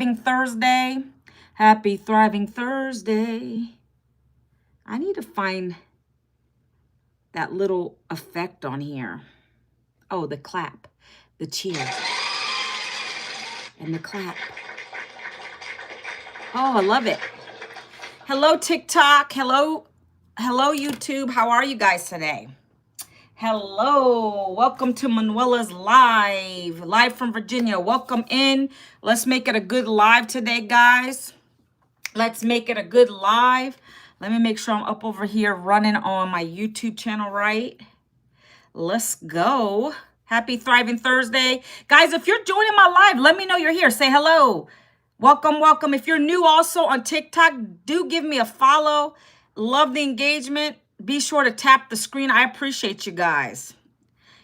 Thursday. Happy Thriving Thursday. I need to find that little effect on here. Oh, the clap, the cheer, and the clap. Oh, I love it. Hello, TikTok. Hello, YouTube. How are you guys today? Hello, welcome to Manuela's live from Virginia. Welcome in. Let's make it a good live today, guys. Let's make it a good live. Let me make sure I'm up over here running on my YouTube channel, right? Let's go. Happy Thriving Thursday. Guys, if you're joining my live, let me know you're here. Say hello. Welcome. If you're new also on TikTok, do give me a follow. Love the engagement. Be sure to tap the screen. I appreciate you guys.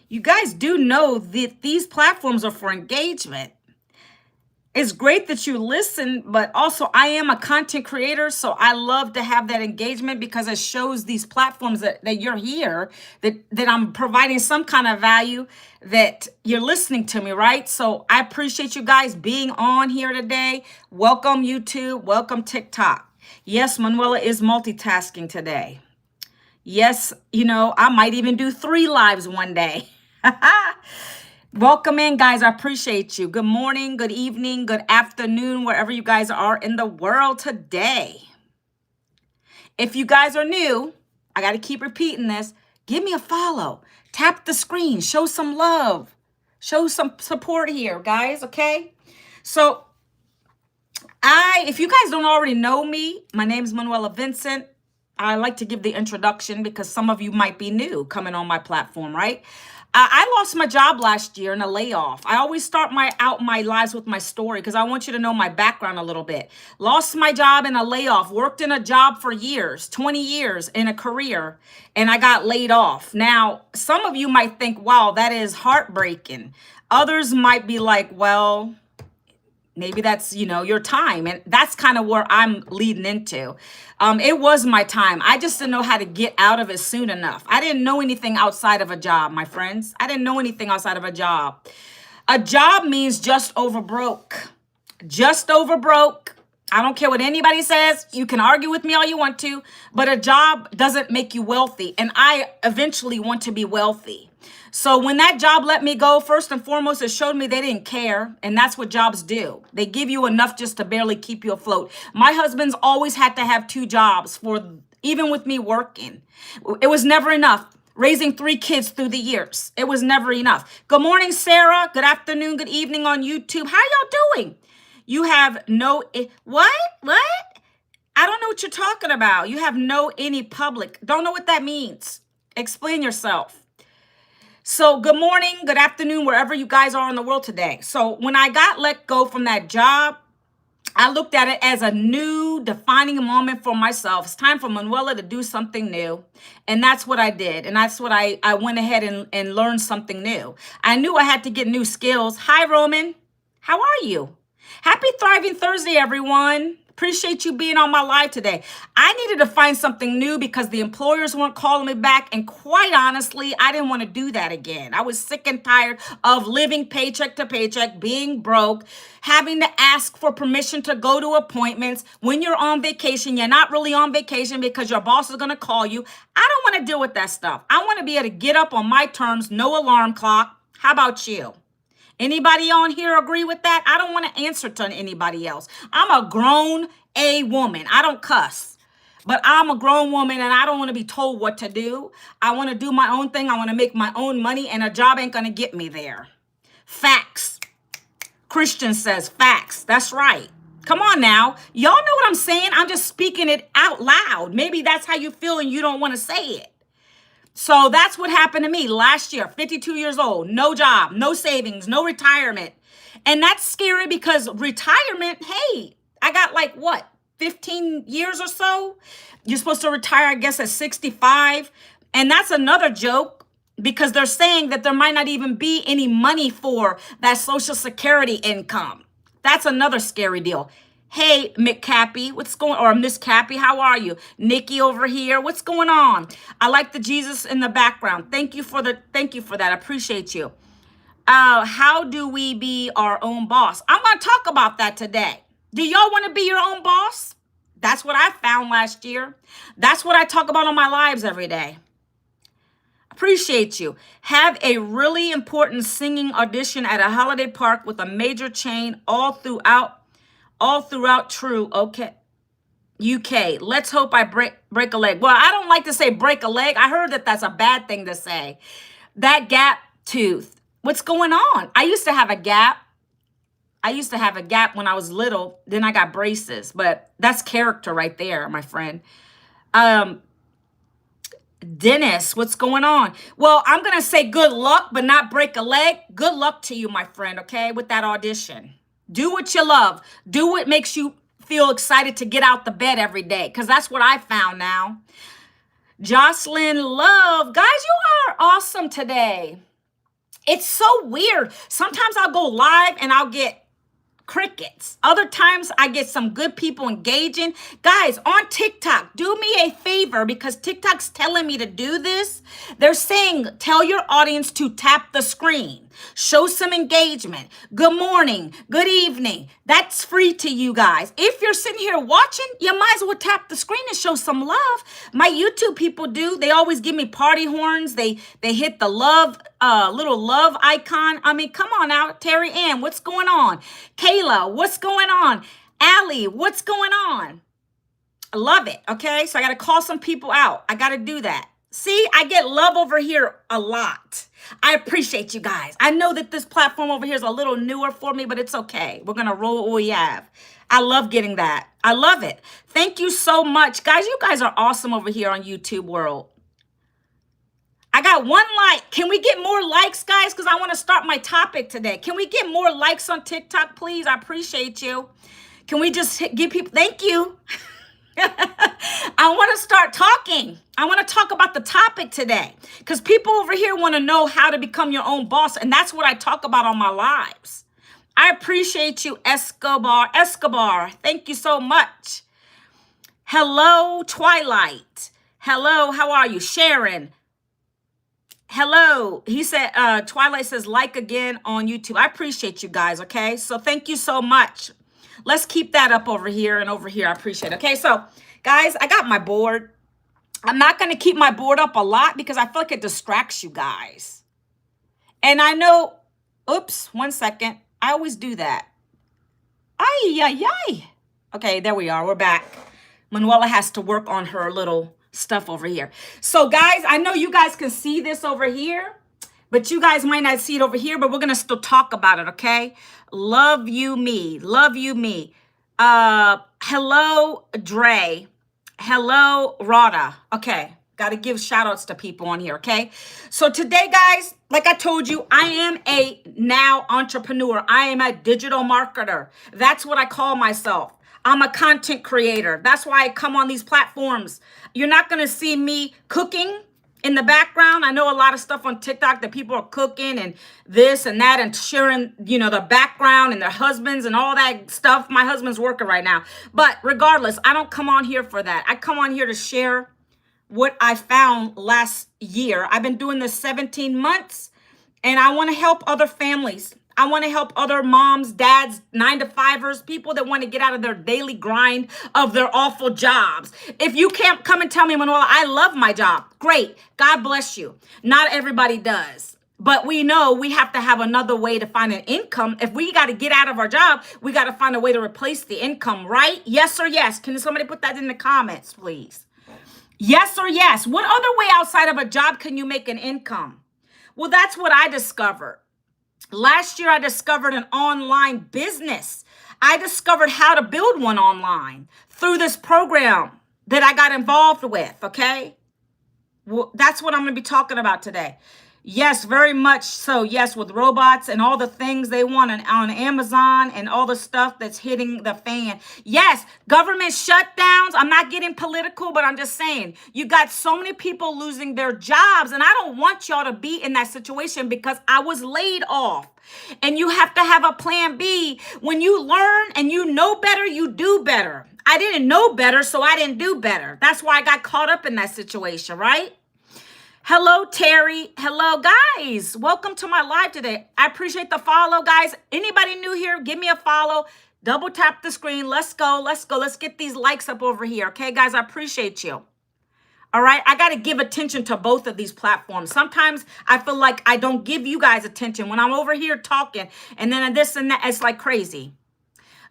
You guys do know that these platforms are for engagement. It's great that you listen, but also I am a content creator, so I love to have that engagement because it shows these platforms that you're here, that I'm providing some kind of value, that you're listening to me, right? So I appreciate you guys being on here today. Welcome YouTube, welcome TikTok. Yes, Manuela is multitasking today. Yes, I might even do 3 lives one day. Welcome in, guys. I appreciate you. Good morning, good evening, good afternoon, wherever you guys are in the world today. If you guys are new, I got to keep repeating this. Give me a follow. Tap the screen. Show some love. Show some support here, guys, okay? So, if you guys don't already know me, my name is Manuela Vincent. I like to give the introduction because some of you might be new coming on my platform, right? I lost my job last year in a layoff. I always start my lives with my story because I want you to know my background a little bit. Lost my job in a layoff, worked in a job for years, 20 years in a career, and I got laid off. Now, some of you might think, wow, that is heartbreaking. Others might be like, well, maybe that's, your time. And that's kind of where I'm leading into. It was my time. I just didn't know how to get out of it soon enough. I didn't know anything outside of a job, my friends. I didn't know anything outside of a job. A job means just over broke. Just over broke. I don't care what anybody says. You can argue with me all you want to, but a job doesn't make you wealthy. And I eventually want to be wealthy. So when that job let me go, first and foremost, it showed me they didn't care. And that's what jobs do. They give you enough just to barely keep you afloat. My husband's always had to have 2 jobs even with me working. It was never enough. Raising 3 kids through the years. It was never enough. Good morning, Sarah. Good afternoon, good evening on YouTube. How y'all doing? You have no, what? I don't know what you're talking about. You have no any public. Don't know what that means. Explain yourself. So good morning, good afternoon, wherever you guys are in the world today. So when I got let go from that job, I looked at it as a new defining moment for myself. It's time for Manuela to do something new. And that's what I did. And that's what I went ahead and learned something new. I knew I had to get new skills. Hi, Roman. How are you? Happy Thriving Thursday, everyone. Appreciate you being on my live today. I needed to find something new because the employers weren't calling me back. And quite honestly, I didn't want to do that again. I was sick and tired of living paycheck to paycheck, being broke, having to ask for permission to go to appointments. When you're on vacation, you're not really on vacation because your boss is going to call you. I don't want to deal with that stuff. I want to be able to get up on my terms, no alarm clock. How about you? Anybody on here agree with that? I don't want to answer to anybody else. I'm a grown woman. I don't cuss, but I'm a grown woman and I don't want to be told what to do. I want to do my own thing. I want to make my own money and a job ain't going to get me there. Facts. Christian says facts. That's right. Come on now. Y'all know what I'm saying? I'm just speaking it out loud. Maybe that's how you feel and you don't want to say it. So that's what happened to me last year, 52 years old, no job, no savings, no retirement. And that's scary because retirement, hey, I got 15 years or so. You're supposed to retire, I guess, at 65. And that's another joke because they're saying that there might not even be any money for that Social Security income. That's another scary deal. Hey, McCappy, what's going or Miss Cappy, how are you? Nikki over here, what's going on? I like the Jesus in the background. Thank you for that. I appreciate you. How do we be our own boss? I'm going to talk about that today. Do y'all want to be your own boss? That's what I found last year. That's what I talk about on my lives every day. Appreciate you. Have a really important singing audition at a holiday park with a major chain all throughout true. Okay. UK. Let's hope I break a leg. Well, I don't like to say break a leg. I heard that that's a bad thing to say. That gap tooth. What's going on? I used to have a gap. When I was little. Then I got braces, but that's character right there, my friend. Dennis, what's going on? Well, I'm going to say good luck, but not break a leg. Good luck to you, my friend, okay, with that audition. Do what you love. Do what makes you feel excited to get out the bed every day, because that's what I found now. Jocelyn Love. Guys, you are awesome today. It's so weird. Sometimes I'll go live and I'll get crickets. Other times I get some good people engaging. Guys, on TikTok, do me a favor, because TikTok's telling me to do this. They're saying, tell your audience to tap the screen. Show some engagement. Good morning. Good evening. That's free to you guys. If you're sitting here watching, you might as well tap the screen and show some love. My YouTube people do. They always give me party horns. They hit the love, little love icon. I mean, come on out. Terry Ann, what's going on? Kayla, what's going on? Allie, what's going on? I love it. Okay, so I got to call some people out. I got to do that. See, I get love over here a lot. I appreciate you guys. I know that this platform over here is a little newer for me, but it's okay. We're going to roll what we have. I love getting that. I love it. Thank you so much. Guys, you guys are awesome over here on YouTube world. I got 1 like. Can we get more likes, guys? Because I want to start my topic today. Can we get more likes on TikTok, please? I appreciate you. Can we just give people, thank you. I want to start talking. I want to talk about the topic today, because people over here want to know how to become your own boss. And that's what I talk about on my lives. I appreciate you, Escobar. Thank you so much. Hello, Twilight. Hello, how are you? Sharon. Hello. He said, Twilight says like again on YouTube. I appreciate you guys. Okay. So thank you so much. Let's keep that up over here and over here. I appreciate it. Okay, so guys, I got my board. I'm not going to keep my board up a lot because I feel like it distracts you guys. And I know, oops, 1 second. I always do that. Ay. Okay, there we are. We're back. Manuela has to work on her little stuff over here. So guys, I know you guys can see this over here, but you guys might not see it over here, but we're going to still talk about it, okay? Love you, me. Love you, me. Hello, Dre. Hello, Rada. Okay. Got to give shout outs to people on here, okay? So today, guys, like I told you, I am a now entrepreneur. I am a digital marketer. That's what I call myself. I'm a content creator. That's why I come on these platforms. You're not going to see me cooking in the background. I know a lot of stuff on TikTok that people are cooking and this and that and sharing, the background and their husbands and all that stuff. My husband's working right now. But regardless, I don't come on here for that. I come on here to share what I found last year. I've been doing this 17 months and I want to help other families. I want to help other moms, dads, 9-to-5ers, people that want to get out of their daily grind of their awful jobs. If you can't come and tell me, Manuela, I love my job. Great. God bless you. Not everybody does. But we know we have to have another way to find an income. If we got to get out of our job, we got to find a way to replace the income, right? Yes or yes? Can somebody put that in the comments, please? Yes or yes? What other way outside of a job can you make an income? Well, that's what I discovered. Last year, I discovered an online business. I discovered how to build one online through this program that I got involved with, okay? Well, that's what I'm going to be talking about today. Yes, very much so. Yes, with robots and all the things they want on Amazon and all the stuff that's hitting the fan. Yes, government shutdowns. I'm not getting political, but I'm just saying you got so many people losing their jobs. And I don't want y'all to be in that situation because I was laid off. And you have to have a plan B. When you learn and you know better, you do better. I didn't know better, so I didn't do better. That's why I got caught up in that situation, right? Hello, Terry. Hello, guys. Welcome to my live today. I appreciate the follow, guys. Anybody new here, give me a follow. Double tap the screen. Let's go. Let's go. Let's get these likes up over here. Okay, guys, I appreciate you. All right. I got to give attention to both of these platforms. Sometimes I feel like I don't give you guys attention when I'm over here talking and then this and that. It's like crazy.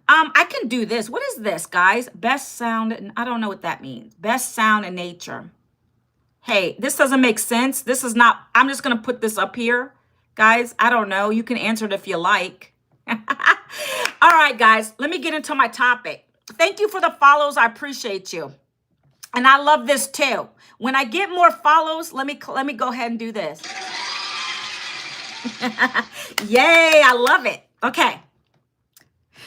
I can do this. What is this, guys? Best sound. I don't know what that means. Best sound in nature. Hey, this doesn't make sense. This is not, I'm just going to put this up here. Guys, I don't know. You can answer it if you like. All right, guys, let me get into my topic. Thank you for the follows. I appreciate you. And I love this too. When I get more follows, let me go ahead and do this. Yay, I love it. Okay.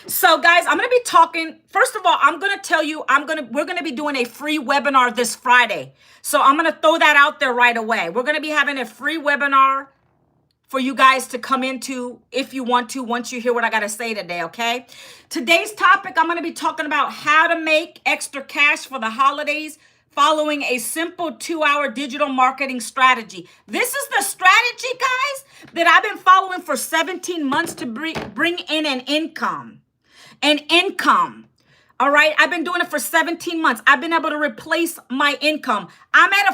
So guys, I'm going to be talking, first of all, I'm going to tell you, we're going to be doing a free webinar this Friday. So I'm going to throw that out there right away. We're going to be having a free webinar for you guys to come into if you want to, once you hear what I got to say today, okay? Today's topic, I'm going to be talking about how to make extra cash for the holidays following a simple 2-hour digital marketing strategy. This is the strategy, guys, that I've been following for 17 months to bring in an income. All right. I've been doing it for 17 months. I've been able to replace my income. I'm at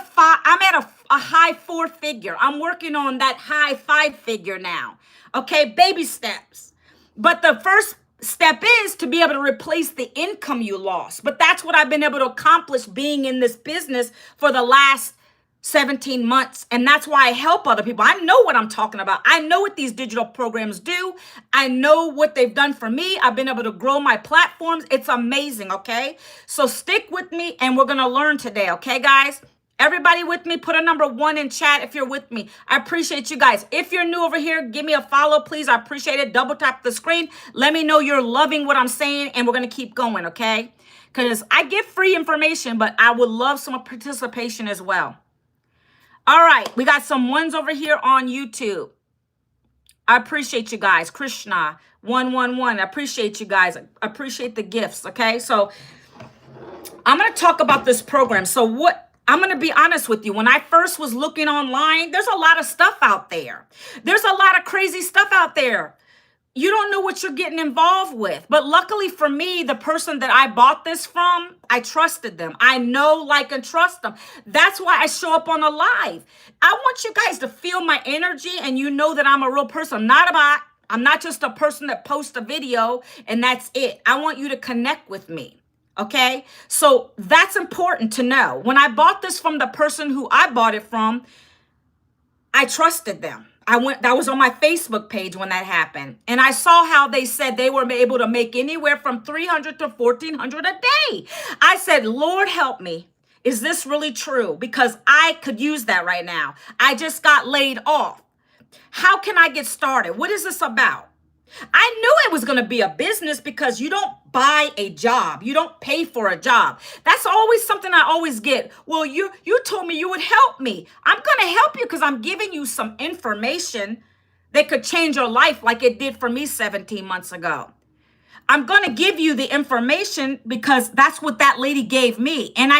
a high 4-figure. I'm working on that high 5-figure now. Okay. Baby steps. But the first step is to be able to replace the income you lost. But that's what I've been able to accomplish being in this business for the last 17 months. And that's why I help other people. I know what I'm talking about. I know what these digital programs do. I know what they've done for me. I've been able to grow my platforms. It's amazing. Okay. So stick with me and we're going to learn today. Okay, guys? Everybody with me, put a number 1 in chat if you're with me. I appreciate you guys. If you're new over here, give me a follow, please. I appreciate it. Double tap the screen. Let me know you're loving what I'm saying and we're going to keep going. Okay. Because I give free information, but I would love some participation as well. All right, we got some ones over here on YouTube. I appreciate you guys. Krishna, 111. I appreciate you guys. I appreciate the gifts, okay? So I'm going to talk about this program. So I'm going to be honest with you. When I first was looking online, there's a lot of stuff out there. There's a lot of crazy stuff out there. You don't know what you're getting involved with. But luckily for me, the person that I bought this from, I trusted them. I know, like, and trust them. That's why I show up on a live. I want you guys to feel my energy and you know that I'm a real person. I'm not just a person that posts a video and that's it. I want you to connect with me. Okay? So that's important to know. When I bought this from the person who I bought it from, I trusted them. That was on my Facebook page when that happened. And I saw how they said they were able to make anywhere from $300 to $1,400 a day. I said, Lord, help me. Is this really true? Because I could use that right now. I just got laid off. How can I get started? What is this about? I knew it was going to be a business because you don't buy a job. You don't pay for a job. That's always something I always get. Well, you told me you would help me. I'm going to help you because I'm giving you some information that could change your life like it did for me 17 months ago. I'm going to give you the information because that's what that lady gave me. And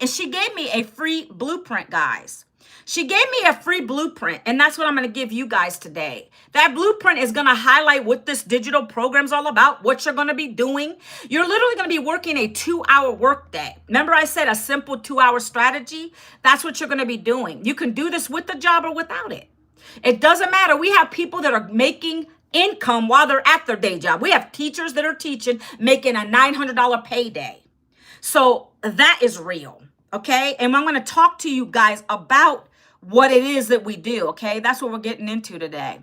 she gave me a free blueprint, guys. She gave me a free blueprint, and that's what I'm going to give you guys today. That blueprint is going to highlight what this digital program is all about, what you're going to be doing. You're literally going to be working a 2-hour workday. Remember I said a simple 2-hour strategy? That's what you're going to be doing. You can do this with the job or without it. It doesn't matter. We have people that are making income while they're at their day job. We have teachers that are teaching, making a $900 payday. So that is real, okay? And I'm going to talk to you guys about what it is that we do, okay? That's what we're getting into today.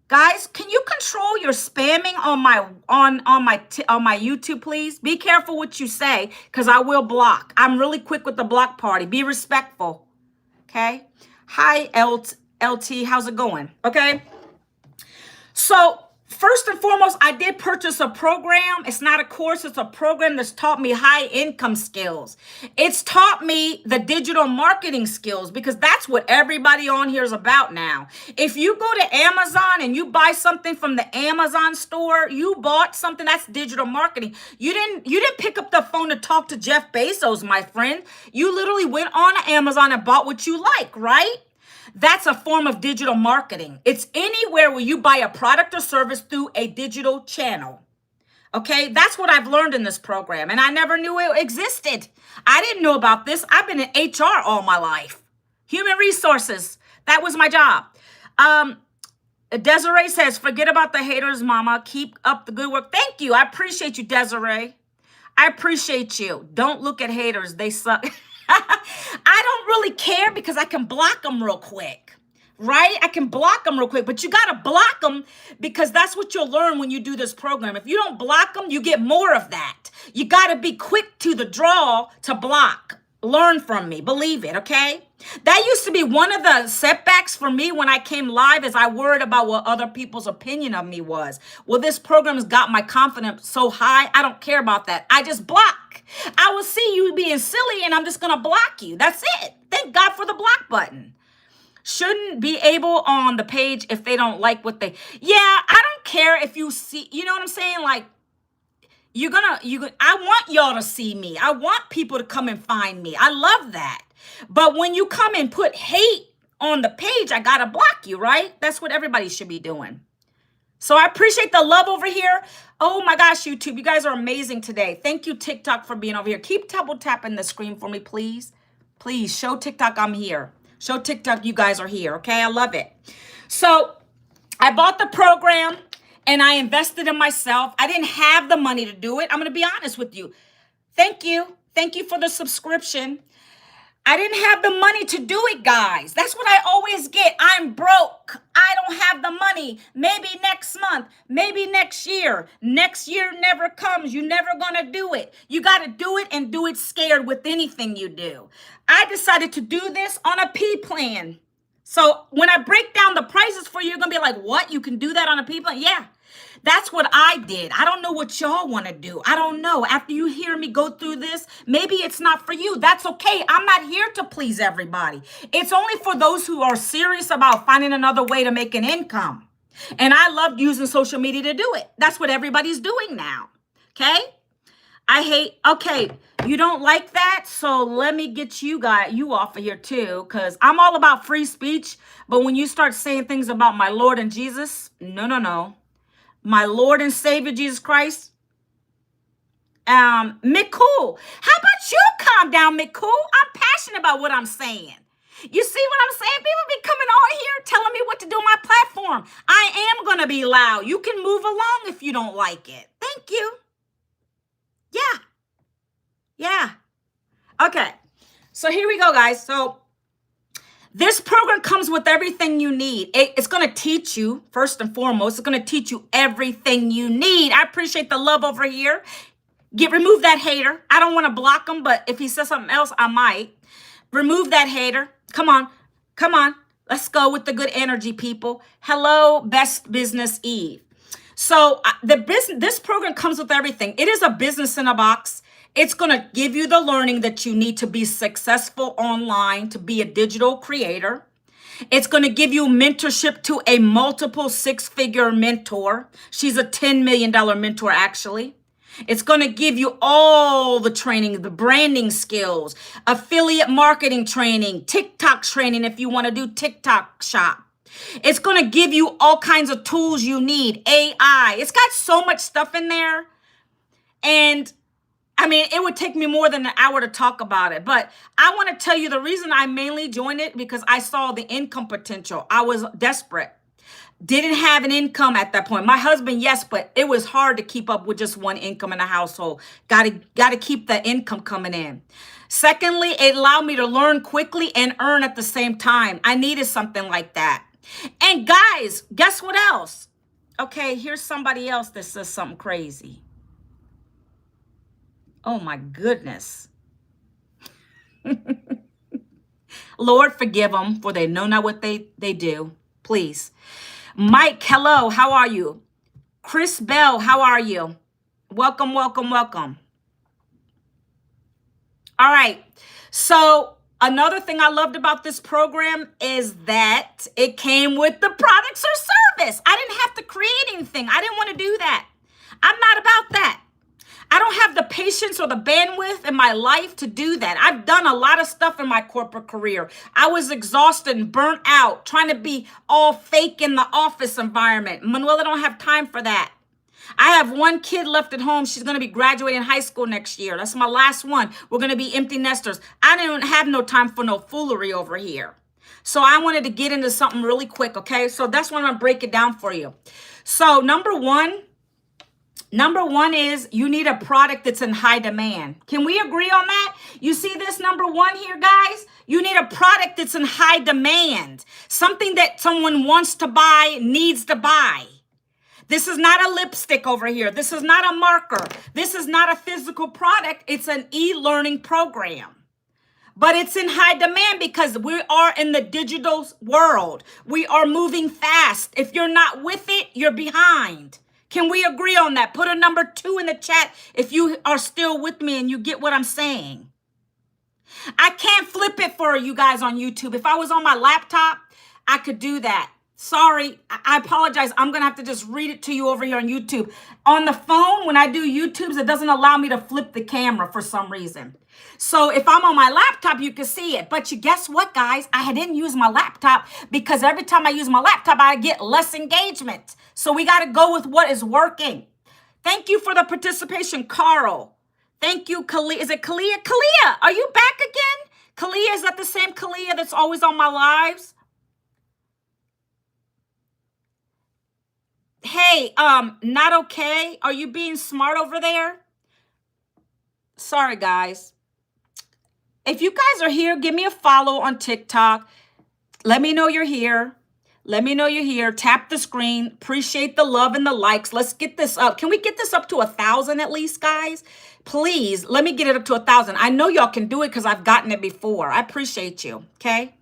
Guys, can you control your spamming on my YouTube, please? Be careful what you say because I will block. I'm really quick with the block party. Be respectful, okay? Hi, LT, how's it going? Okay? So first and foremost, I did purchase a program. It's not a course. It's a program that's taught me high income skills. It's taught me the digital marketing skills because that's what everybody on here is about now. If you go to Amazon and you buy something from the Amazon store, you bought something, that's digital marketing. You didn't pick up the phone to talk to Jeff Bezos, my friend. You literally went on Amazon and bought what you like, right? That's a form of digital marketing. It's anywhere where you buy a product or service through a digital channel. Okay, that's what I've learned in this program, and I never knew it existed. I didn't know about this. I've been in HR all my life. Human resources. That was my job. Um, Desiree says, forget about the haters, mama. Keep up the good work. Thank you. I appreciate you, Desiree. I appreciate you. Don't look at haters. They suck. I don't really care because I can block them real quick. Right? I can block them real quick, but you got to block them because that's what you'll learn when you do this program. If you don't block them, you get more of that. You got to be quick to the draw to block. Learn from me. Believe it, okay? That used to be one of the setbacks for me when I came live, is I worried about what other people's opinion of me was. Well, this program has got my confidence so high, I don't care about that. I just block. I will see you being silly and I'm just going to block you. That's it. Thank God for the block button. Shouldn't be able on the page if they don't like what they, yeah, I don't care if you see, you know what I'm saying? Like, I want y'all to see me. I want people to come and find me. I love that. But when you come and put hate on the page, I gotta block you, right? That's what everybody should be doing. So I appreciate the love over here. Oh my gosh, YouTube, you guys are amazing today. Thank you, TikTok, for being over here. Keep double tapping the screen for me, please. Please show TikTok I'm here. Show TikTok you guys are here, okay? I love it. So I bought the program and I invested in myself. I didn't have the money to do it. I'm going to be honest with you. Thank you. Thank you for the subscription. I didn't have the money to do it, guys. That's what I always get. I'm broke. I don't have the money. Maybe next month. Maybe next year. Next year never comes. You're never going to do it. You got to do it and do it scared with anything you do. I decided to do this on a P plan. So when I break down the prices for you, you're going to be like, what? You can do that on a P plan? Yeah. That's what I did. I don't know what y'all want to do. I don't know. After you hear me go through this, maybe it's not for you. That's okay. I'm not here to please everybody. It's only for those who are serious about finding another way to make an income. And I love using social media to do it. That's what everybody's doing now. Okay? Okay, you don't like that? So let me get you off of here too, because I'm all about free speech. But when you start saying things about my Lord and Jesus, no. My Lord and Savior, Jesus Christ. McCool. How about you calm down, McCool? I'm passionate about what I'm saying. You see what I'm saying? People be coming on here telling me what to do on my platform. I am going to be loud. You can move along if you don't like it. Thank you. Yeah. Okay. So here we go, guys. So this program comes with everything you need. It's going to teach you, first and foremost, it's going to teach you everything you need. I appreciate the love over here. Remove that hater. I don't want to block him, but if he says something else, I might. Remove that hater. Come on. Let's go with the good energy, people. Hello, Best Business Eve. So this program comes with everything. It is a business in a box. It's going to give you the learning that you need to be successful online, to be a digital creator. It's going to give you mentorship to a multiple six-figure mentor. She's a $10 million mentor, actually. It's going to give you all the training, the branding skills, affiliate marketing training, TikTok training if you want to do TikTok shop. It's going to give you all kinds of tools you need, AI. It's got so much stuff in there. And I mean, it would take me more than an hour to talk about it, but I want to tell you the reason I mainly joined it because I saw the income potential. I was desperate. Didn't have an income at that point. My husband, yes, but it was hard to keep up with just one income in a household. Got to keep the income coming in. Secondly, it allowed me to learn quickly and earn at the same time. I needed something like that. And guys, guess what else? Okay, here's somebody else that says something crazy. Oh my goodness. Lord, forgive them, for they know not what they do. Please. Mike, hello. How are you? Chris Bell, how are you? Welcome. All right. So another thing I loved about this program is that it came with the products or service. I didn't have to create anything. I didn't want to do that. I'm not about that. I don't have the patience or the bandwidth in my life to do that. I've done a lot of stuff in my corporate career. I was exhausted and burnt out trying to be all fake in the office environment. Manuel, I don't have time for that. I have one kid left at home. She's going to be graduating high school next year. That's my last one. We're going to be empty nesters. I don't have no time for no foolery over here. So I wanted to get into something really quick, okay? So that's what I'm going to break it down for you. So number one is you need a product that's in high demand. Can we agree on that? You see this number one here, guys? You need a product that's in high demand. Something that someone wants to buy, needs to buy. This is not a lipstick over here. This is not a marker. This is not a physical product. It's an e-learning program. But it's in high demand because we are in the digital world. We are moving fast. If you're not with it, you're behind. Can we agree on that? Put a number 2 in the chat if you are still with me and you get what I'm saying. I can't flip it for you guys on YouTube. If I was on my laptop, I could do that. Sorry, I apologize. I'm going to have to just read it to you over here on YouTube. On the phone, when I do YouTubes, it doesn't allow me to flip the camera for some reason. So if I'm on my laptop, you can see it. But you guess what, guys? I didn't use my laptop because every time I use my laptop, I get less engagement. So we got to go with what is working. Thank you for the participation, Carl. Thank you, Kalia. Is it Kalia? Kalia, are you back again? Kalia, is that the same Kalia that's always on my lives? Hey, not okay. Are you being smart over there? Sorry, guys. If you guys are here, give me a follow on TikTok. Let me know you're here. Let me know you're here. Tap the screen. Appreciate the love and the likes. Let's get this up. Can we get this up to 1,000 at least, guys? Please, let me get it up to 1,000. I know y'all can do it because I've gotten it before. I appreciate you, okay?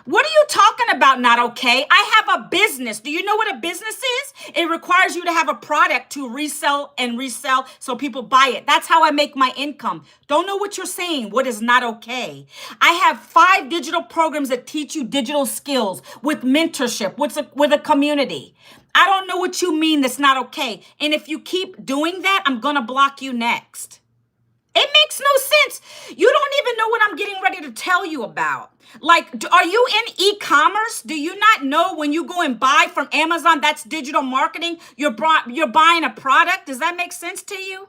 What are you talking about, not okay? I have a business. Do you know what a business is? It requires you to have a product to resell and resell so people buy it. That's how I make my income. Don't know what you're saying. What is not okay? I have 5 digital programs that teach you digital skills with mentorship, with a community. I don't know what you mean that's not okay. And if you keep doing that, I'm going to block you next. It makes no sense. You don't even know what I'm getting ready to tell you about. Like, are you in e-commerce? Do you not know when you go and buy from Amazon, that's digital marketing? You're buying a product. Does that make sense to you?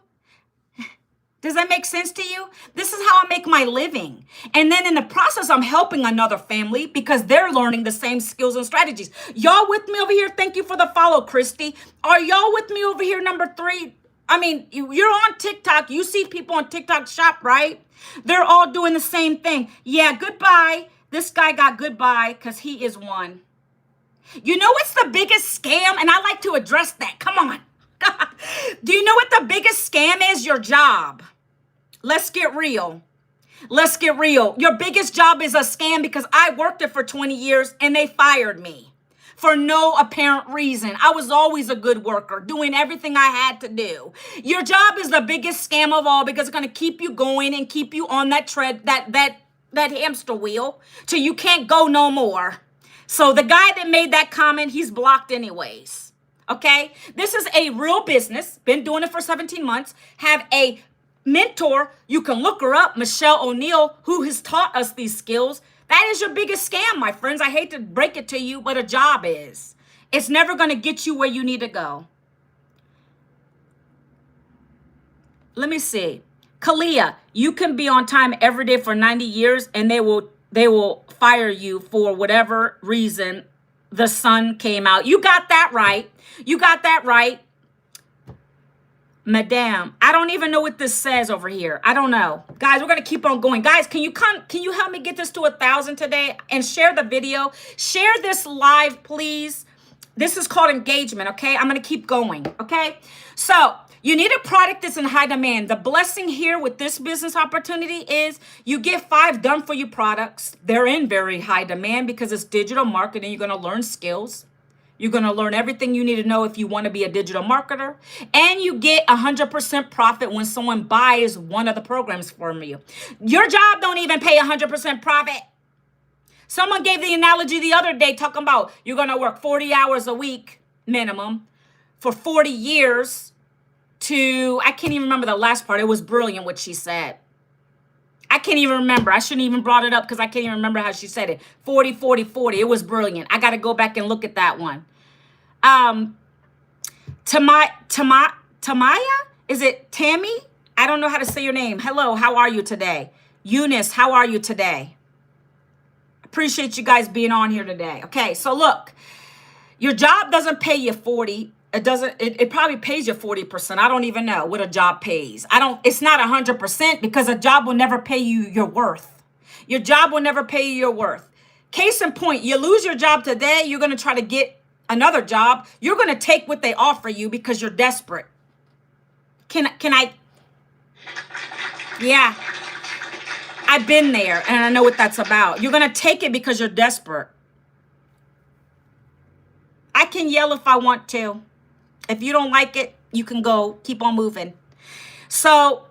Does that make sense to you? This is how I make my living. And then in the process, I'm helping another family because they're learning the same skills and strategies. Y'all with me over here? Thank you for the follow, Christy. Are y'all with me over here, number 3? I mean, you're on TikTok. You see people on TikTok shop, right? They're all doing the same thing. Yeah, goodbye. This guy got goodbye because he is one. You know what's the biggest scam? And I like to address that. Come on. Do you know what the biggest scam is? Your job. Let's get real. Let's get real. Your biggest job is a scam because I worked it for 20 years and they fired me. For no apparent reason. I was always a good worker, doing everything I had to do. Your job is the biggest scam of all because it's going to keep you going and keep you on that that hamster wheel till you can't go no more. So the guy that made that comment, he's blocked anyways. Okay? This is a real business. Been doing it for 17 months. Have a mentor. You can look her up, Michelle O'Neill, who has taught us these skills. That is your biggest scam, my friends. I hate to break it to you, but a job is. It's never going to get you where you need to go. Let me see. Kalia, you can be on time every day for 90 years and they will fire you for whatever reason the sun came out. You got that right. You got that right. Madame, I don't even know what this says over here. I don't know. Guys, we're going to keep on going. Guys, can you help me get this to 1,000 today and share the video? Share this live, please. This is called engagement, okay? I'm going to keep going, okay? So you need a product that's in high demand. The blessing here with this business opportunity is you get 5 done for you products. They're in very high demand because it's digital marketing. You're going to learn skills. You're going to learn everything you need to know if you want to be a digital marketer. And you get 100% profit when someone buys one of the programs from you. Your job don't even pay 100% profit. Someone gave the analogy the other day talking about you're going to work 40 hours a week minimum for 40 years to, I can't even remember the last part. It was brilliant what she said. I can't even remember. I shouldn't even brought it up because I can't even remember how she said it. 40, 40, 40. It was brilliant. I got to go back and look at that one. Um, Tamaya? Is it Tammy? I don't know how to say your name. Hello, how are you today? Eunice, how are you today? Appreciate you guys being on here today. Okay, so look, your job doesn't pay you 40. It probably pays you 40%. I don't even know what a job pays. It's not 100% because a job will never pay you your worth. Your job will never pay you your worth. Case in point, you lose your job today, you're going to try to get another job. You're going to take what they offer you because you're desperate. Can I? Yeah, I've been there and I know what that's about. You're going to take it because you're desperate. I can yell if I want to. If you don't like it, you can go, keep on moving. So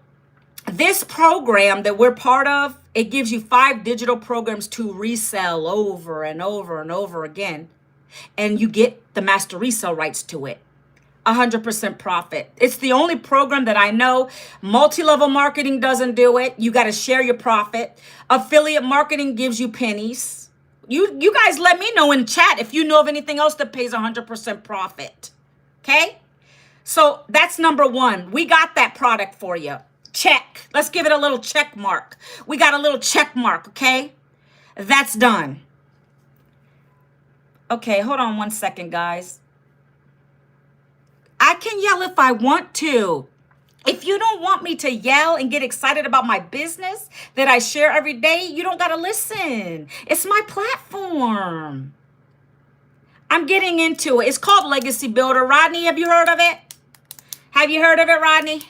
this program that we're part of, it gives you 5 digital programs to resell over and over and over again. And you get the master resale rights to it. 100% profit. It's the only program that I know. Multi-level marketing doesn't do it. You got to share your profit. Affiliate marketing gives you pennies. You guys let me know in chat if you know of anything else that pays 100% profit. Okay? So that's number 1. We got that product for you. Check. Let's give it a little check mark. We got a little check mark, okay? That's done. Okay, hold on one second, guys. I can yell if I want to. If you don't want me to yell and get excited about my business that I share every day, you don't got to listen. It's my platform. I'm getting into it. It's called Legacy Builder. Rodney, have you heard of it? Have you heard of it, Rodney?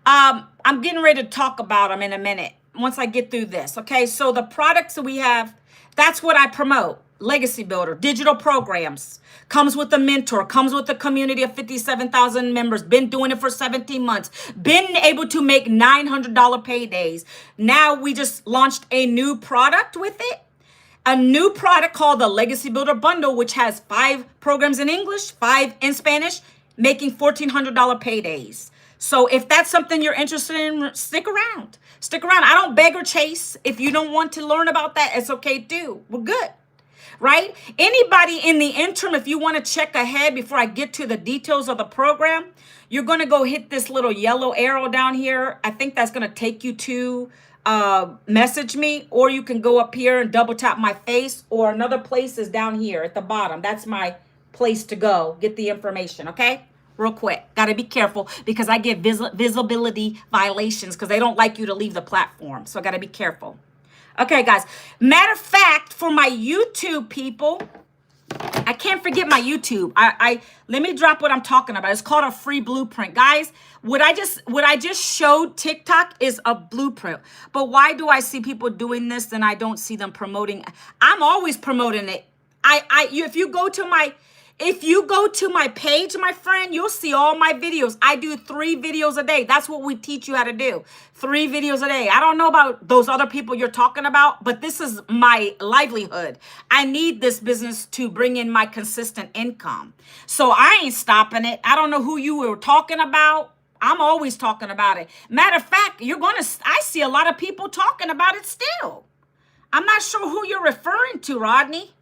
I'm getting ready to talk about them in a minute once I get through this. Okay, so the products that we have, that's what I promote. Legacy Builder, digital programs, comes with a mentor, comes with a community of 57,000 members, been doing it for 17 months, been able to make $900 paydays. Now we just launched a new product with it. A new product called the Legacy Builder Bundle, which has 5 programs in English, 5 in Spanish, making $1,400 paydays. So if that's something you're interested in, stick around. Stick around. I don't beg or chase. If you don't want to learn about that, it's okay too. We're good. Right? Anybody in the interim, if you want to check ahead before I get to the details of the program, you're going to go hit this little yellow arrow down here. I think that's going to take you to message me, or you can go up here and double tap my face, or another place is down here at the bottom. That's my place to go get the information. Okay? Real quick. Got to be careful because I get visibility violations because they don't like you to leave the platform. So I got to be careful. Okay, guys. Matter of fact, for my YouTube people, I can't forget my YouTube. Let me drop what I'm talking about. It's called a free blueprint. Guys, what I just showed TikTok is a blueprint. But why do I see people doing this and I don't see them promoting? I'm always promoting it. If you go to my page, my friend, you'll see all my videos. I do 3 videos a day. That's what we teach you how to do. 3 videos a day. I don't know about those other people you're talking about, but this is my livelihood. I need this business to bring in my consistent income. So I ain't stopping it. I don't know who you were talking about. I'm always talking about it. Matter of fact, I see a lot of people talking about it still. I'm not sure who you're referring to, Rodney.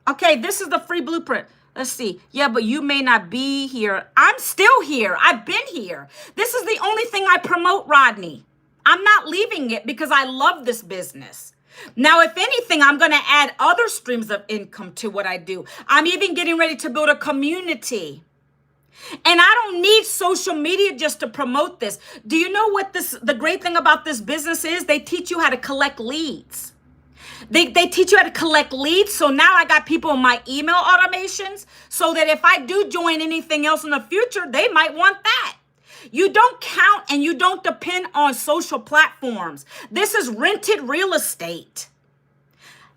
Okay, this is the free blueprint. Let's see. Yeah, but you may not be here. I'm still here. I've been here. This is the only thing I promote, Rodney. I'm not leaving it because I love this business. Now, if anything, I'm going to add other streams of income to what I do. I'm even getting ready to build a community. And I don't need social media just to promote this. Do you know what the great thing about this business is? They teach you how to collect leads. They teach you how to collect leads. So now I got people in my email automations so that if I do join anything else in the future, they might want that. You don't count and you don't depend on social platforms. This is rented real estate.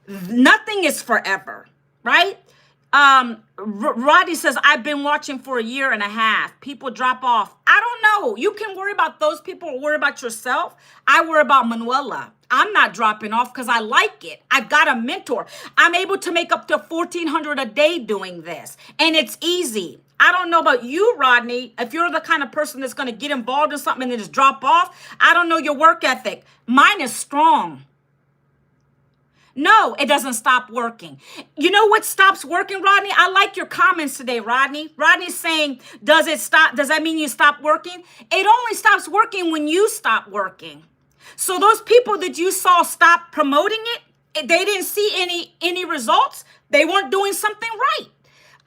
Nothing is forever, right? Roddy says, I've been watching for 1.5 years. People drop off. I don't know. You can worry about those people or worry about yourself. I worry about Manuela. I'm not dropping off because I like it. I've got a mentor. I'm able to make up to $1,400 a day doing this. And it's easy. I don't know about you, Rodney. If you're the kind of person that's going to get involved in something and then just drop off, I don't know your work ethic. Mine is strong. No, it doesn't stop working. You know what stops working, Rodney? I like your comments today, Rodney. Rodney's saying, does it stop? Does that mean you stop working? It only stops working when you stop working. So those people that you saw stop promoting it, they didn't see any results. They weren't doing something right.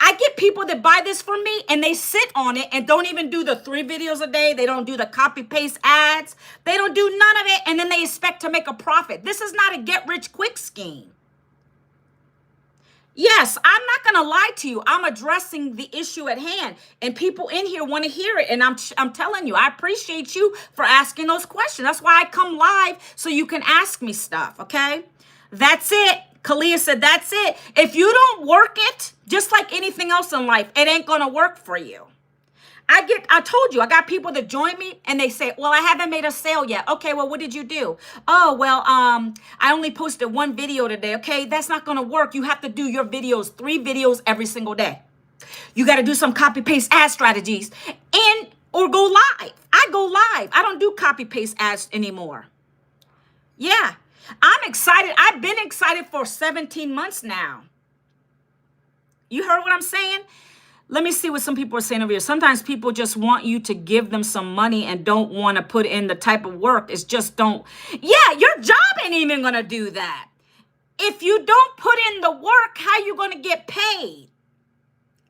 I get people that buy this from me and they sit on it and don't even do the 3 videos a day. They don't do the copy paste ads. They don't do none of it. And then they expect to make a profit. This is not a get rich quick scheme. Yes, I'm not going to lie to you. I'm addressing the issue at hand, and people in here want to hear it. And I'm telling you, I appreciate you for asking those questions. That's why I come live, so you can ask me stuff. Okay. That's it. Kalia said, that's it. If you don't work it, just like anything else in life, it ain't going to work for you. I told you, I got people that join me and they say, well, I haven't made a sale yet. Okay, well, what did you do? Oh, well, I only posted 1 video today. Okay, that's not going to work. You have to do your videos, 3 videos every single day. You got to do some copy paste ad strategies or go live. I go live. I don't do copy paste ads anymore. Yeah, I'm excited. I've been excited for 17 months now. You heard what I'm saying? Let me see what some people are saying over here. Sometimes people just want you to give them some money and don't want to put in the type of work. It's just don't. Yeah, your job ain't even going to do that. If you don't put in the work, how you going to get paid?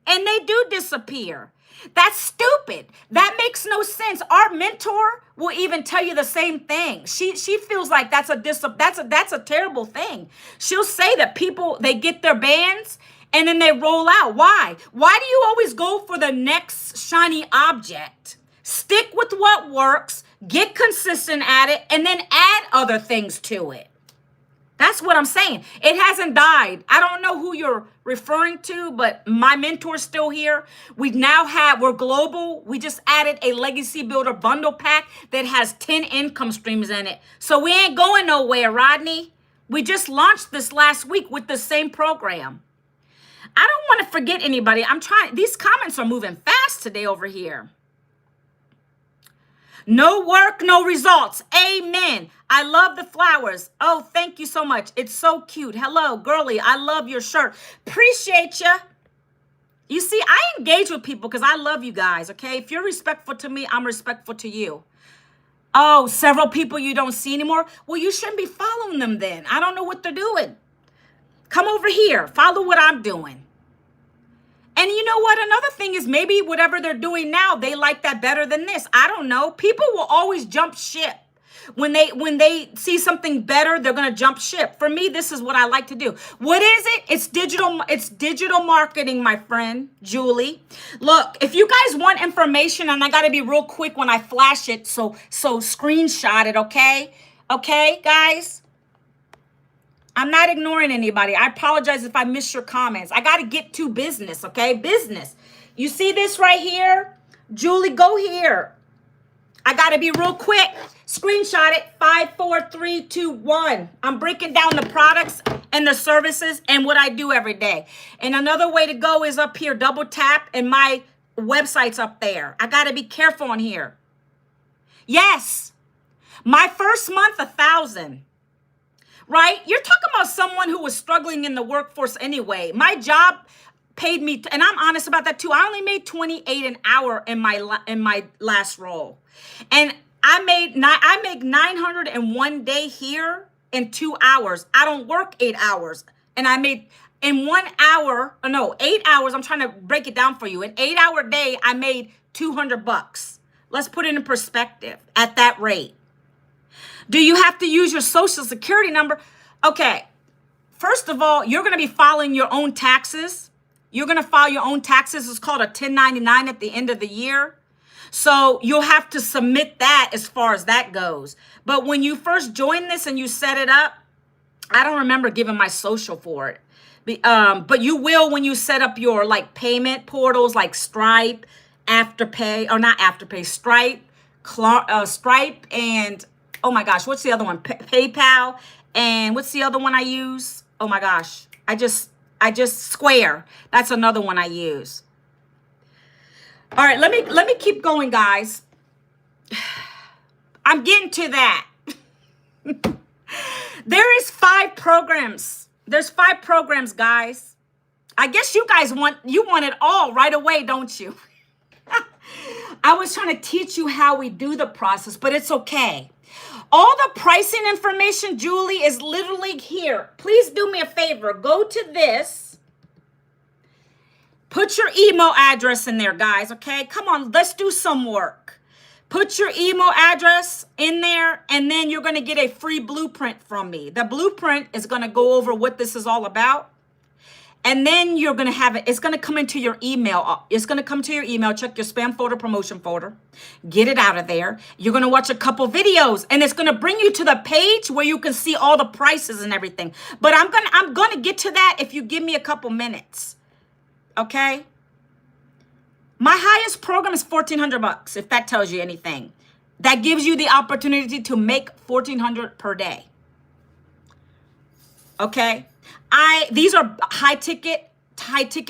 And they do disappear. That's stupid. That makes no sense. Our mentor will even tell you the same thing. She feels like that's a terrible thing. She'll say that people, they get their bands and then they roll out. Why? Why do you always go for the next shiny object? Stick with what works, get consistent at it, and then add other things to it. That's what I'm saying. It hasn't died. I don't know who you're referring to, but my mentor's still here. We're global. We just added a Legacy Builder bundle pack that has 10 income streams in it. So we ain't going nowhere, Rodney. We just launched this last week with the same program. I don't want to forget anybody. These comments are moving fast today over here. No work, no results. Amen. I love the flowers. Oh, thank you so much. It's so cute. Hello, girly. I love your shirt. Appreciate you. You see, I engage with people because I love you guys, okay? If you're respectful to me, I'm respectful to you. Oh, several people you don't see anymore? Well, you shouldn't be following them then. I don't know what they're doing. Come over here. Follow what I'm doing. And you know what? Another thing is maybe whatever they're doing now, they like that better than this. I don't know. People will always jump ship. When they see something better, they're going to jump ship. For me, this is what I like to do. What is it? It's digital marketing, my friend, Julie. Look, if you guys want information, and I got to be real quick when I flash it, so screenshot it, okay? Okay, guys? I'm not ignoring anybody. I apologize if I miss your comments. I got to get to business, okay? Business. You see this right here? Julie, go here. I got to be real quick. Screenshot it. 5, 4, 3, 2, 1. I'm breaking down the products and the services and what I do every day. And another way to go is up here. Double tap and my website's up there. I got to be careful on here. Yes. My first month, 1,000. Right? You're talking about someone who was struggling in the workforce anyway. My job paid me, and I'm honest about that too. I only made $28 an hour in my last role. And I make 900 in one day here in 2 hours. I don't work 8 hours. And I made in 1 hour, 8 hours. I'm trying to break it down for you. An 8-hour day, I made $200. Let's put it in perspective at that rate. Do you have to use your social security number? Okay. First of all, you're going to be filing your own taxes. You're going to file your own taxes. It's called a 1099 at the end of the year. So you'll have to submit that as far as that goes. But when you first join this and you set it up, I don't remember giving my social for it. But you will when you set up your payment portals like Stripe, Afterpay, or not Afterpay, Stripe and... oh my gosh, what's the other one? PayPal. And what's the other one I use? Oh my gosh. I just Square. That's another one I use. All right, let me keep going, guys. I'm getting to that. There is 5 programs. There's 5 programs, guys. I guess you guys want it all right away, don't you? I was trying to teach you how we do the process, but it's okay. All the pricing information, Julie, is literally here. Please do me a favor. Go to this. Put your email address in there, guys, okay? Come on, let's do some work. Put your email address in there, and then you're going to get a free blueprint from me. The blueprint is going to go over what this is all about. And then you're going to have it. It's going to come into your email. It's going to come to your email. Check your spam folder, promotion folder. Get it out of there. You're going to watch a couple videos, and it's going to bring you to the page where you can see all the prices and everything. But I'm going to get to that if you give me a couple minutes. Okay? My highest program is $1,400, if that tells you anything. That gives you the opportunity to make $1,400 per day. Okay? These are high ticket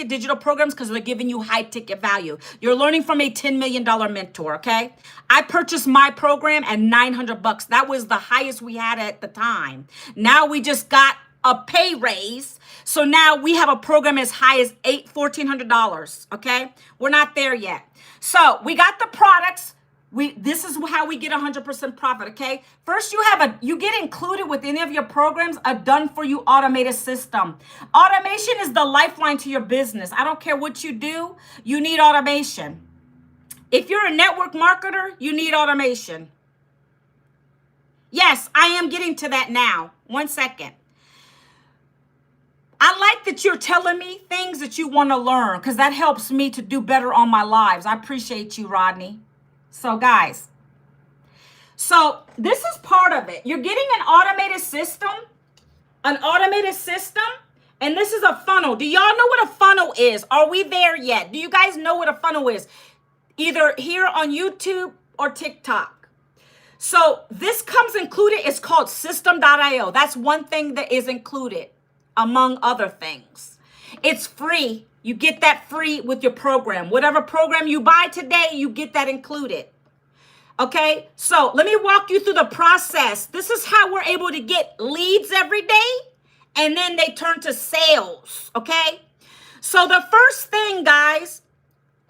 digital programs because they're giving you high ticket value. You're learning from a $10 million mentor, okay? I purchased my program at $900. That was the highest we had at the time. Now we just got a pay raise. So now we have a program as high as $1,400, okay? We're not there yet. So we got the products. This is how we get 100% profit, okay? First, you get included with any of your programs, a done-for-you automated system. Automation is the lifeline to your business. I don't care what you do, you need automation. If you're a network marketer, you need automation. Yes, I am getting to that now. 1 second. I like that you're telling me things that you want to learn because that helps me to do better on my lives. I appreciate you, Rodney. So guys, this is part of it. You're getting an automated system, and this is a funnel. Do y'all know what a funnel is? Are we there yet? Do you guys know what a funnel is? Either here on YouTube or TikTok. So this comes included. It's called system.io. That's one thing that is included among other things. It's free. You get that free with your program. Whatever program you buy today, you get that included. Okay, so let me walk you through the process. This is how we're able to get leads every day, and then they turn to sales, okay? So the first thing, guys,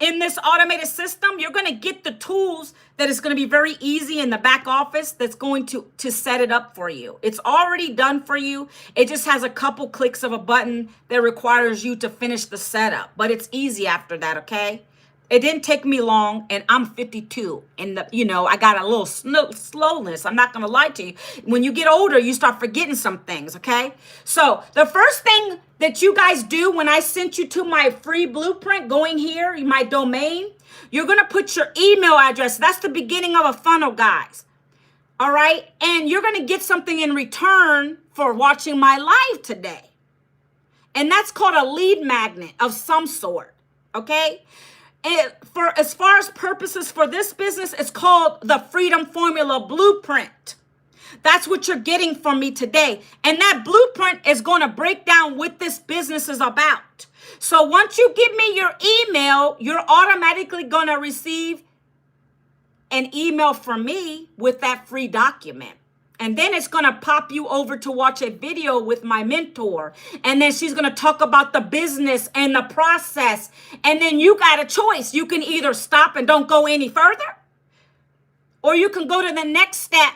in this automated system, you're going to get the tools that is going to be very easy in the back office that's going to set it up for you. It's already done for you. It just has a couple clicks of a button that requires you to finish the setup, but it's easy after that, okay? It didn't take me long, and I'm 52, and I got a little slowness. I'm not going to lie to you. When you get older, you start forgetting some things, okay? So the first thing that you guys do when I sent you to my free blueprint, going here, my domain, you're going to put your email address. That's the beginning of a funnel, guys. All right? And you're going to get something in return for watching my live today. And that's called a lead magnet of some sort, okay? As far as purposes for this business, it's called the Freedom Formula Blueprint. That's what you're getting from me today. And that blueprint is going to break down what this business is about. So once you give me your email, you're automatically going to receive an email from me with that free document. And then it's going to pop you over to watch a video with my mentor. And then she's going to talk about the business and the process. And then you got a choice. You can either stop and don't go any further, or you can go to the next step.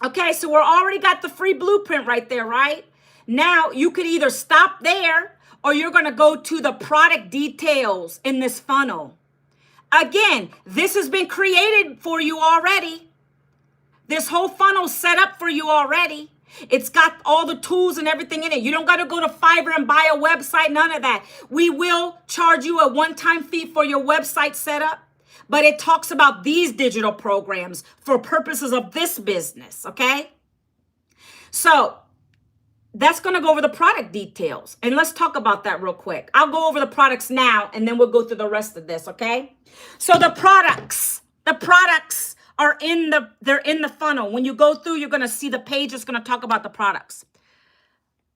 Okay, so we're already got the free blueprint right there, right? Now you could either stop there, or you're going to go to the product details in this funnel. Again, this has been created for you already. This whole funnel set up for you already. It's got all the tools and everything in it. You don't got to go to Fiverr and buy a website, none of that. We will charge you a one-time fee for your website setup, but it talks about these digital programs for purposes of this business, okay? So that's going to go over the product details. And let's talk about that real quick. I'll go over the products now, and then we'll go through the rest of this, okay? So the products are they're in the funnel. When you go through, you're going to see the page that's going to talk about the products.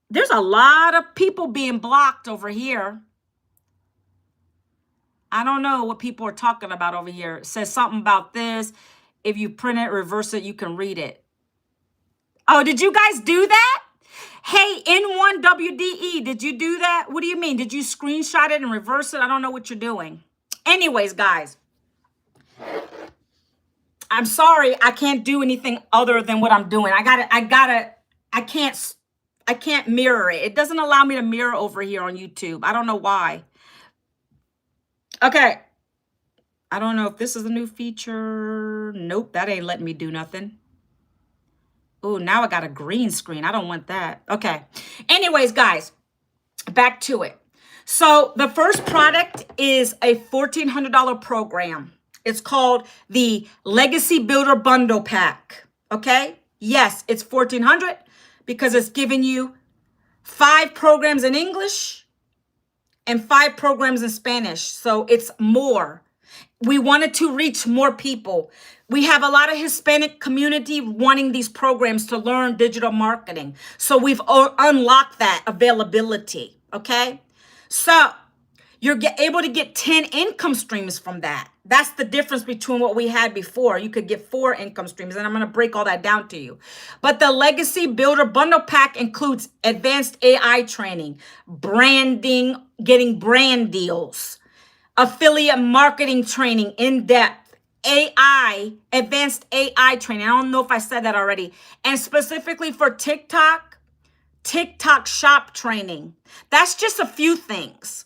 There's a lot of people being blocked over here. I don't know what people are talking about over here. It says something about this. If you print it, reverse it, you can read it. Oh, did you guys do that? Hey, N1WDE, did you do that? What do you mean? Did you screenshot it and reverse it? I don't know what you're doing. Anyways, guys, I'm sorry. I can't do anything other than what I'm doing. I can't mirror it. It doesn't allow me to mirror over here on YouTube. I don't know why. Okay. I don't know if this is a new feature. Nope, that ain't letting me do nothing. Oh, now I got a green screen. I don't want that. Okay. Anyways, guys, back to it. So the first product is a $1,400 program. It's called the Legacy Builder Bundle Pack. Okay. Yes, it's $1,400 because it's giving you 5 programs in English and 5 programs in Spanish. So it's more. We wanted to reach more people. We have a lot of Hispanic community wanting these programs to learn digital marketing. So we've unlocked that availability. Okay. So you're able to get 10 income streams from that. That's the difference between what we had before. You could get 4 income streams, and I'm going to break all that down to you. But the Legacy Builder Bundle Pack includes advanced AI training, branding, getting brand deals, affiliate marketing training in depth, AI, advanced AI training. I don't know if I said that already. And specifically for TikTok shop training. That's just a few things.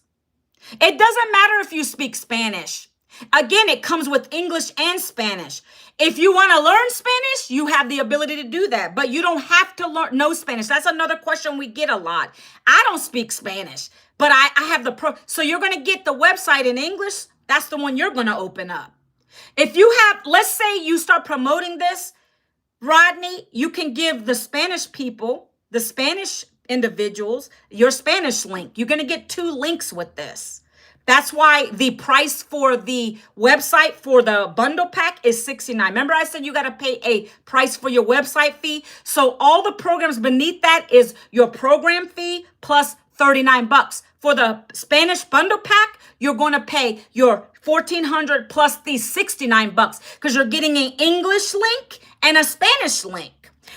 It doesn't matter if you speak Spanish. Again, it comes with English and Spanish. If you want to learn Spanish, you have the ability to do that, but you don't have to know Spanish. That's another question we get a lot. I don't speak Spanish, but I have so you're going to get the website in English. That's the one you're going to open up. If you have, let's say you start promoting this, Rodney, you can give the Spanish people, the Spanish individuals, your Spanish link. You're going to get 2 links with this. That's why the price for the website for the bundle pack is $69. Remember I said you got to pay a price for your website fee. So all the programs beneath that is your program fee plus $39. For the Spanish bundle pack, you're going to pay your $1,400 plus these $69 because you're getting an English link and a Spanish link.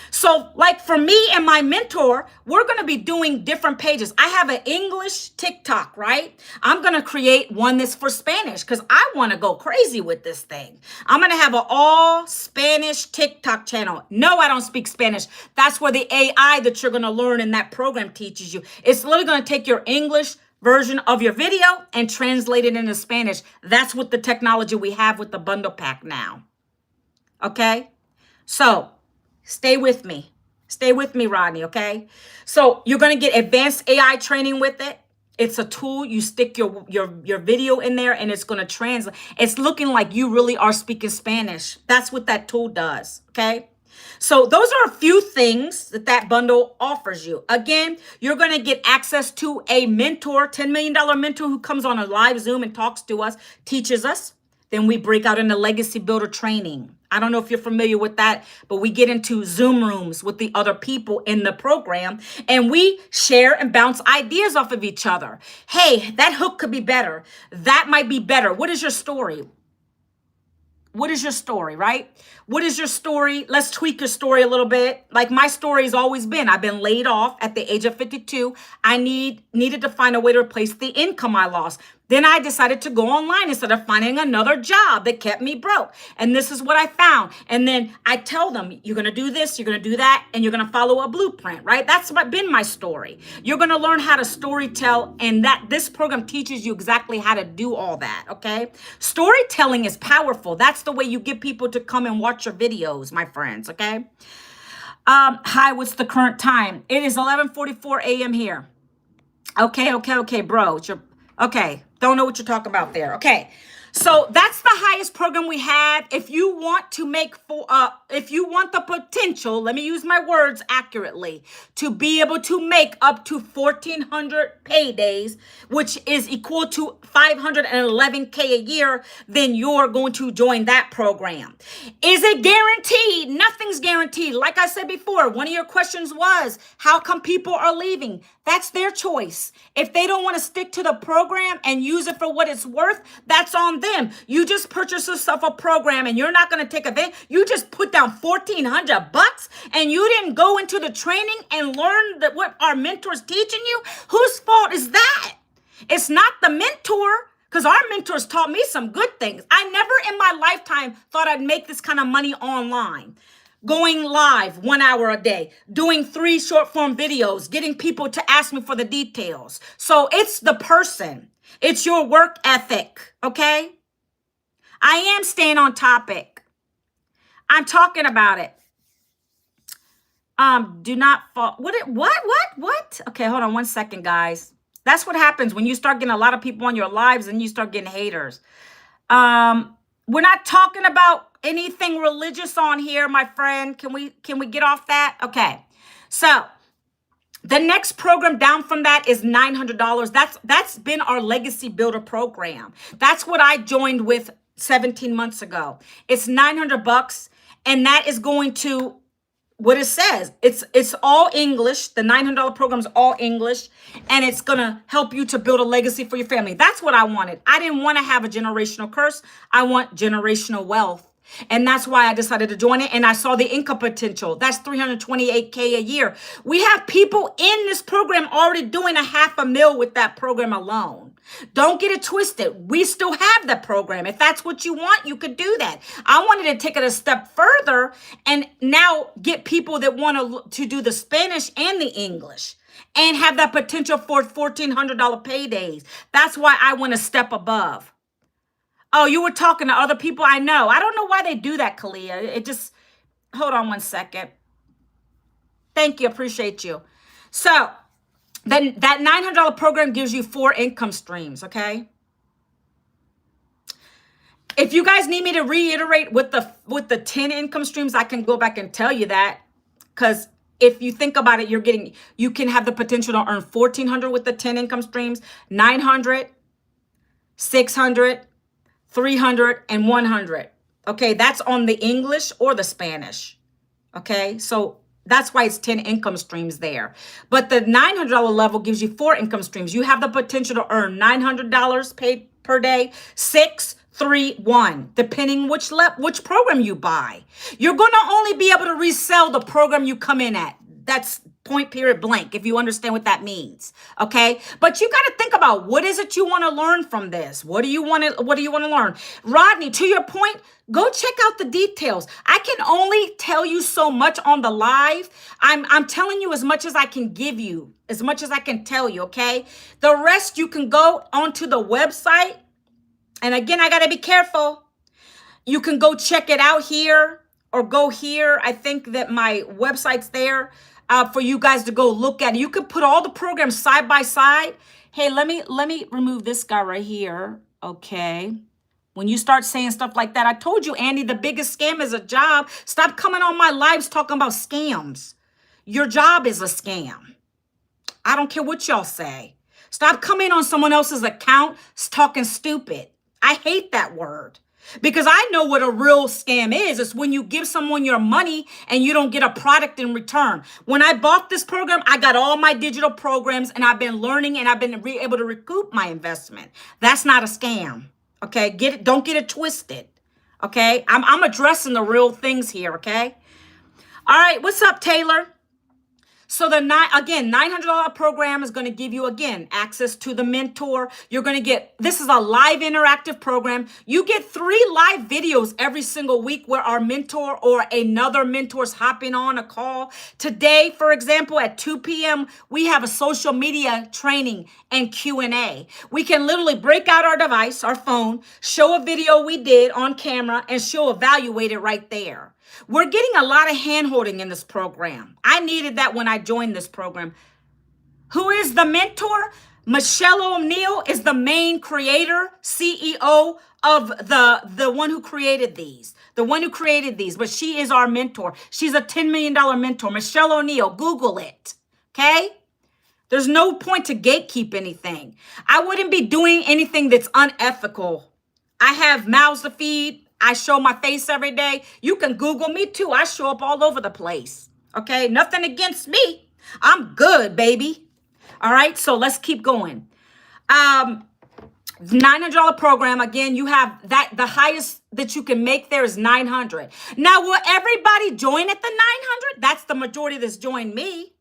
So like for me and my mentor, we're going to be doing different pages. I have an English TikTok, right? I'm going to create one that's for Spanish because I want to go crazy with this thing. I'm going to have an all Spanish TikTok channel. No, I don't speak Spanish. That's where the AI that you're going to learn in that program teaches you. It's literally going to take your English version of your video and translate it into Spanish. That's what the technology we have with the bundle pack now. Okay? So stay with me. Stay with me, Rodney, okay? So you're going to get advanced AI training with it. It's a tool. You stick your video in there and it's going to translate. It's looking like you really are speaking Spanish. That's what that tool does, okay? So those are a few things that bundle offers you. Again, you're going to get access to a mentor, $10 million mentor who comes on a live Zoom and talks to us, teaches us. Then we break out into Legacy Builder training. I don't know if you're familiar with that, but we get into Zoom rooms with the other people in the program and we share and bounce ideas off of each other. Hey, that hook could be better. That might be better. What is your story? What is your story, right? What is your story? Let's tweak your story a little bit. Like my story has always been, I've been laid off at the age of 52. I needed to find a way to replace the income I lost. Then I decided to go online instead of finding another job that kept me broke. And this is what I found. And then I tell them, you're going to do this, you're going to do that, and you're going to follow a blueprint, right? That's been my story. You're going to learn how to storytell, and this program teaches you exactly how to do all that, okay? Storytelling is powerful. That's the way you get people to come and watch your videos, my friends, okay? Hi, what's the current time? It is 11:44 a.m. here. Okay, bro. Okay, don't know what you're talking about there. Okay, so that's the highest program we have. If you want to if you want the potential, let me use my words accurately, to be able to make up to 1,400 paydays, which is equal to $511K a year, then you're going to join that program. Is it guaranteed? Nothing's guaranteed. Like I said before, one of your questions was, how come people are leaving? That's their choice. If they don't want to stick to the program and use it for what it's worth, that's on them. You just purchase yourself a program and you're not going to take advantage. You just put down $1,400 and you didn't go into the training and learn that what our mentor's teaching you. Whose fault is that? It's not the mentor, because our mentors taught me some good things. I never in my lifetime thought I'd make this kind of money online. Going live 1 hour a day, doing 3 short form videos, getting people to ask me for the details. So it's the person. It's your work ethic, okay? I am staying on topic. I'm talking about it. Do not fall. What? Okay, hold on 1 second, guys. That's what happens when you start getting a lot of people on your lives and you start getting haters. We're not talking about anything religious on here, my friend. Can we get off that? Okay. So the next program down from that is $900. That's been our Legacy Builder program. That's what I joined with 17 months ago. It's $900, and that is going to what it says. It's all English. The $900 program is all English, and it's going to help you to build a legacy for your family. That's what I wanted. I didn't want to have a generational curse. I want generational wealth. And that's why I decided to join it. And I saw the income potential. That's $328K a year. We have people in this program already doing $500,000 with that program alone. Don't get it twisted. We still have the program. If that's what you want, you could do that. I wanted to take it a step further and now get people that want to do the Spanish and the English and have that potential for $1,400 paydays. That's why I went a step above. Oh, you were talking to other people? I know. I don't know why they do that, Kalia. It just, hold on 1 second. Thank you. Appreciate you. So then that $900 program gives you 4 income streams, okay? If you guys need me to reiterate with the 10 income streams, I can go back and tell you that. Because if you think about it, you can have the potential to earn $1,400 with the 10 income streams, $900, $600, $300, and $100. Okay, that's on the English or the Spanish. Okay, so that's why it's 10 income streams there. But the $900 level gives you 4 income streams. You have the potential to earn $900 paid per day, 6, 3, 1, depending which program you buy. You're going to only be able to resell the program you come in at. That's point period blank, if you understand what that means. Okay. But you got to think about, what is it you want to learn from this? What do you want to learn? Rodney, to your point, go check out the details. I can only tell you so much on the live. I'm telling you as much as I can give you, as much as I can tell you. Okay. The rest you can go onto the website. And again, I got to be careful. You can go check it out here or go here. I think that my website's there. For you guys to go look at it. You could put all the programs side by side. Hey, let me remove this guy right here. Okay. When you start saying stuff like that, I told you, Andy, the biggest scam is a job. Stop coming on my lives talking about scams. Your job is a scam. I don't care what y'all say. Stop coming on someone else's account talking stupid. I hate that word. Because I know what a real scam is. It's when you give someone your money and you don't get a product in return. When I bought this program, I got all my digital programs and I've been learning and I've been able to recoup my investment. That's not a scam. Okay, don't get it twisted. Okay, I'm addressing the real things here. Okay, all right. What's up, Taylor? So the $900 program is going to give you, again, access to the mentor. You're going to get, this is a live interactive program. You get 3 live videos every single week where our mentor or another mentor's hopping on a call. Today, for example, at 2 p.m., we have a social media training and Q&A. We can literally break out our device, our phone, show a video we did on camera, and she'll evaluate it right there. We're getting a lot of hand-holding in this program. I needed that when I joined this program. Who is the mentor? Michelle O'Neill is the main creator, CEO of the one who created these. But she is our mentor. She's a $10 million mentor. Michelle O'Neill, Google it, okay? There's no point to gatekeep anything. I wouldn't be doing anything that's unethical. I have mouths to feed. I show my face every day. You can Google me too. I show up all over the place. Okay, nothing against me. I'm good, baby. All right, so let's keep going. $900 program. Again, you have that, the highest that you can make there is 900. Now, will everybody join at the 900? That's the majority that's joined me.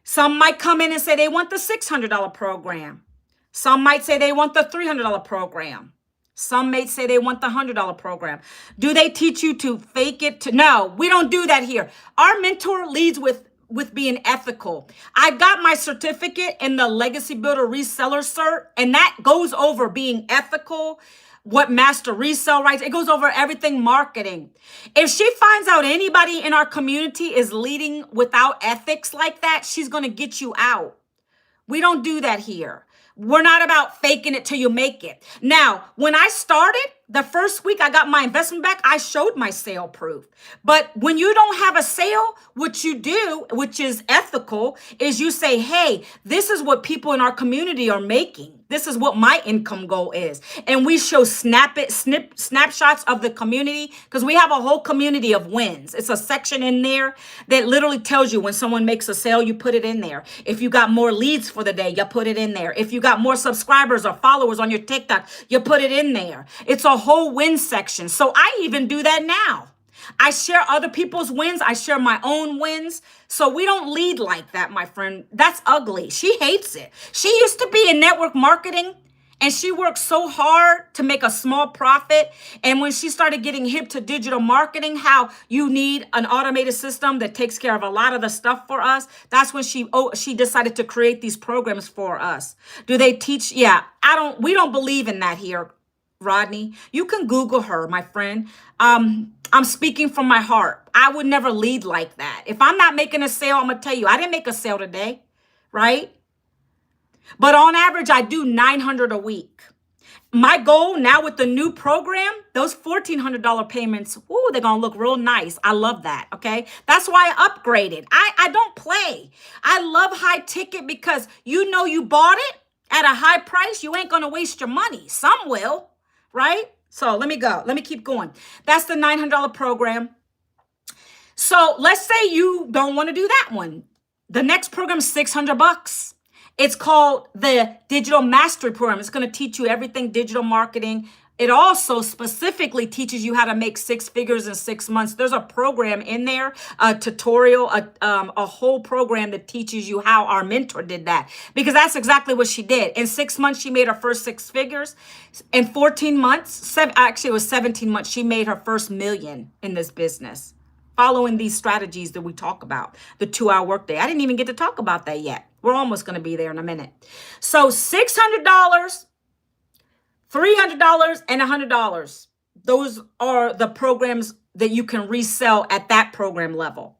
Some might come in and say they want the $600 program. Some might say they want the $300 program. Some may say they want the $100 program. Do they teach you to fake it? No, we don't do that here. Our mentor leads with being ethical. I got my certificate in the Legacy Builder Reseller Cert, and that goes over being ethical, what master resell rights. It goes over everything marketing. If she finds out anybody in our community is leading without ethics like that, she's going to get you out. We don't do that here. We're not about faking it till you make it. Now, when I started, the first week I got my investment back, I showed my sale proof. But when you don't have a sale, what you do, which is ethical, is you say, hey, this is what people in our community are making. This is what my income goal is. And we show snapshots of the community, because we have a whole community of wins. It's a section in there that literally tells you when someone makes a sale, you put it in there. If you got more leads for the day, you put it in there. If you got more subscribers or followers on your TikTok, you put it in there. It's a whole win section. So I even do that now. I share other people's wins. I share my own wins. So we don't lead like that, my friend. That's ugly. She hates it. She used to be in network marketing, and she worked so hard to make a small profit. And when she started getting hip to digital marketing, how you need an automated system that takes care of a lot of the stuff for us, that's when she decided to create these programs for us. Do they teach? Yeah, we don't believe in that here, Rodney. You can Google her, my friend. I'm speaking from my heart. I would never lead like that. If I'm not making a sale, I'm going to tell you, I didn't make a sale today, right? But on average, I do 900 a week. My goal now with the new program, those $1,400 payments, ooh, they're going to look real nice. I love that, okay? That's why I upgraded. I don't play. I love high ticket because you know you bought it at a high price. You ain't going to waste your money. Some will, right? So let me go. Let me keep going. That's the $900 program. So let's say you don't want to do that one. The next program is $600. It's called the Digital Mastery Program. It's going to teach you everything digital marketing. It also specifically teaches you how to make 6 figures in 6 months. There's a program in there, a tutorial, a whole program that teaches you how our mentor did that. Because that's exactly what she did. In 6 months, she made her first 6 figures. In 14 months, actually it was 17 months, she made her first $1 million in this business. Following these strategies that we talk about, the 2-hour workday. I didn't even get to talk about that yet. We're almost going to be there in a minute. So $600, $300, and $100. Those are the programs that you can resell at that program level.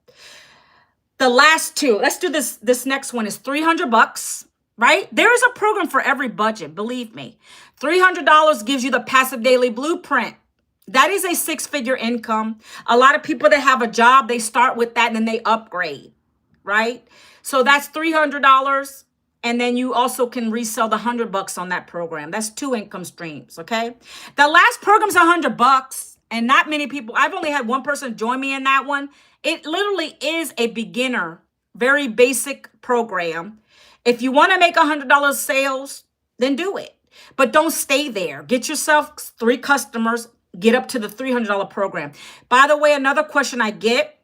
The last two, let's do this. This next one is $300, right? There is a program for every budget, believe me. $300 gives you the passive daily blueprint. That is a 6-figure income. A lot of people that have a job, they start with that and then they upgrade, right? So that's $300. And then you also can resell the $100 on that program. That's 2 income streams, okay? The last program's $100, and not many people, I've only had one person join me in that one. It literally is a beginner, very basic program. If you want to make $100 sales, then do it. But don't stay there. Get yourself 3 customers, get up to the $300 program. By the way, another question I get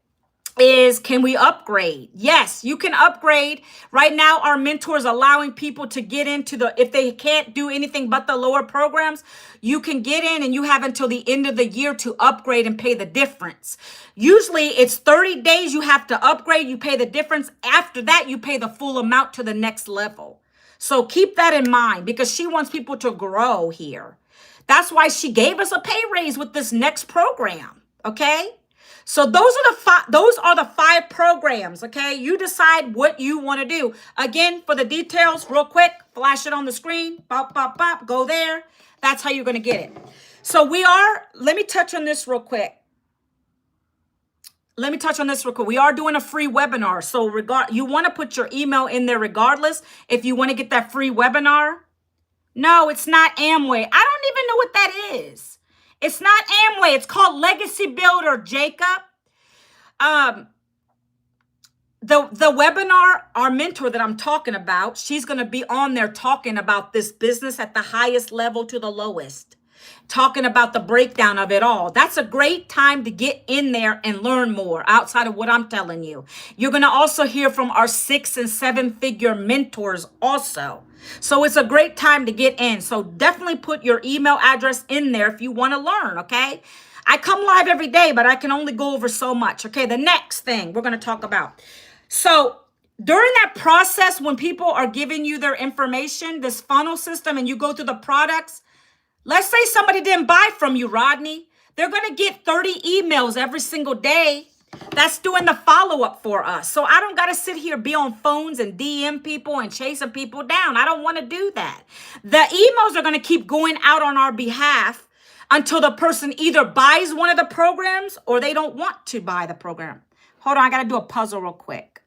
is, can we upgrade? Yes, you can upgrade. Right now, our mentor is allowing people to get into if they can't do anything but the lower programs, you can get in and you have until the end of the year to upgrade and pay the difference. Usually it's 30 days you have to upgrade, you pay the difference. After that, you pay the full amount to the next level. So keep that in mind because she wants people to grow here. That's why she gave us a pay raise with this next program, okay? So those are the 5 programs, okay? You decide what you want to do. Again, for the details, real quick, flash it on the screen. Bop, bop, bop, go there. That's how you're going to get it. So let me touch on this real quick. We are doing a free webinar. So you want to put your email in there regardless if you want to get that free webinar. No, it's not Amway. I don't even know what that is. It's not Amway. It's called Legacy Builder, Jacob. the webinar, our mentor that I'm talking about, she's going to be on there talking about this business at the highest level to the lowest, talking about the breakdown of it all. That's a great time to get in there and learn more outside of what I'm telling you. You're going to also hear from our 6 and 7 figure mentors also. So it's a great time to get in. So definitely put your email address in there if you want to learn, okay? I come live every day, but I can only go over so much, okay? The next thing we're going to talk about. So during that process, when people are giving you their information, this funnel system, and you go through the products, let's say somebody didn't buy from you, Rodney. They're going to get 30 emails every single day. That's doing the follow-up for us. So I don't got to sit here, be on phones and DM people and chasing people down. I don't want to do that. The emails are going to keep going out on our behalf until the person either buys one of the programs or they don't want to buy the program. Hold on, I got to do a puzzle real quick.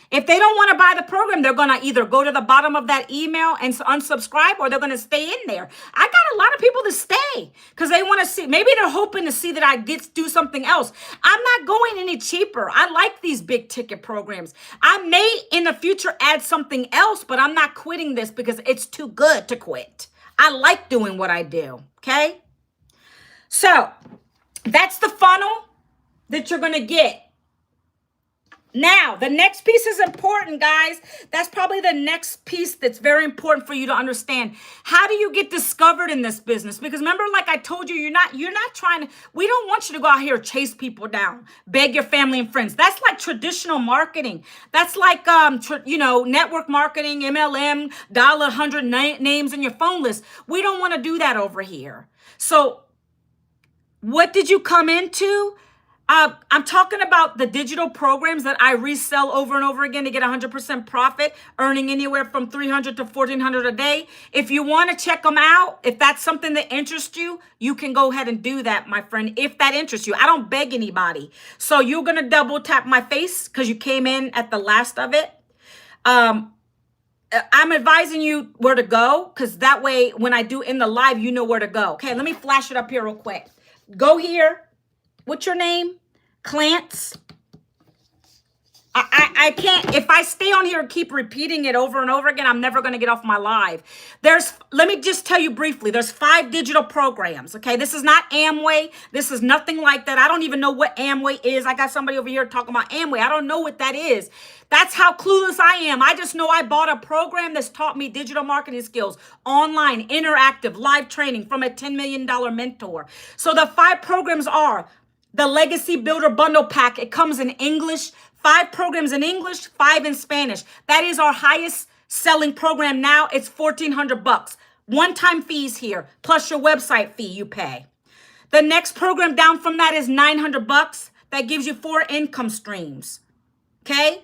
If they don't want to buy the program, they're going to either go to the bottom of that email and unsubscribe, or they're going to stay in there. I got a lot of people to stay because they want to see. Maybe they're hoping to see that I do something else. I'm not going any cheaper. I like these big ticket programs. I may in the future add something else, but I'm not quitting this because it's too good to quit. I like doing what I do. Okay. So that's the funnel that you're going to get. Now, the next piece is important, guys. That's probably the next piece that's very important for you to understand. How do you get discovered in this business? Because remember, like I told you, you're not trying to, we don't want you to go out here, chase people down, beg your family and friends. That's like traditional marketing. That's like, network marketing, MLM, dial 100 names in your phone list. We don't want to do that over here. So what did you come into? I'm talking about the digital programs that I resell over and over again to get 100% profit, earning anywhere from $300 to $1,400 a day. If you want to check them out, if that's something that interests you, you can go ahead and do that, my friend, if that interests you. I don't beg anybody. So you're going to double tap my face because you came in at the last of it. I'm advising you where to go because that way when I do in the live, you know where to go. Okay, let me flash it up here real quick. Go here. What's your name? Clance. I can't, if I stay on here and keep repeating it over and over again, I'm never going to get off my live. Let me just tell you briefly, there's 5 digital programs, okay? This is not Amway. This is nothing like that. I don't even know what Amway is. I got somebody over here talking about Amway. I don't know what that is. That's how clueless I am. I just know I bought a program that's taught me digital marketing skills, online, interactive, live training from a $10 million mentor. So the 5 programs are the Legacy Builder Bundle Pack. It comes in English, 5 programs in English, 5 in Spanish. That is our highest selling program now. It's $1,400. One-time fees here, plus your website fee you pay. The next program down from that is $900. That gives you 4 income streams. Okay?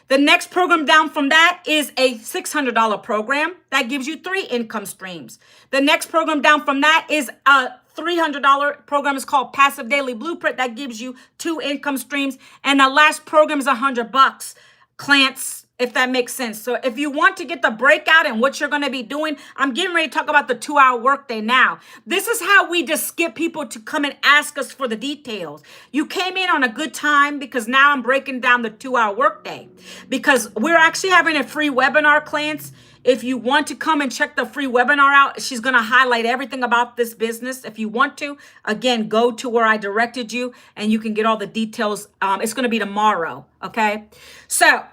The next program down from that is a $600 program. That gives you 3 income streams. The next program down from that is a $300 program. Is called Passive Daily Blueprint. That gives you 2 income streams. And the last program is $100. Clance, if that makes sense. So if you want to get the breakout and what you're going to be doing, I'm getting ready to talk about the 2-hour workday now. This is how we just get people to come and ask us for the details. You came in on a good time because now I'm breaking down the 2-hour workday because we're actually having a free webinar, Clance. If you want to come and check the free webinar out, she's going to highlight everything about this business. If you want to, again, go to where I directed you and you can get all the details. It's going to be tomorrow. Okay. So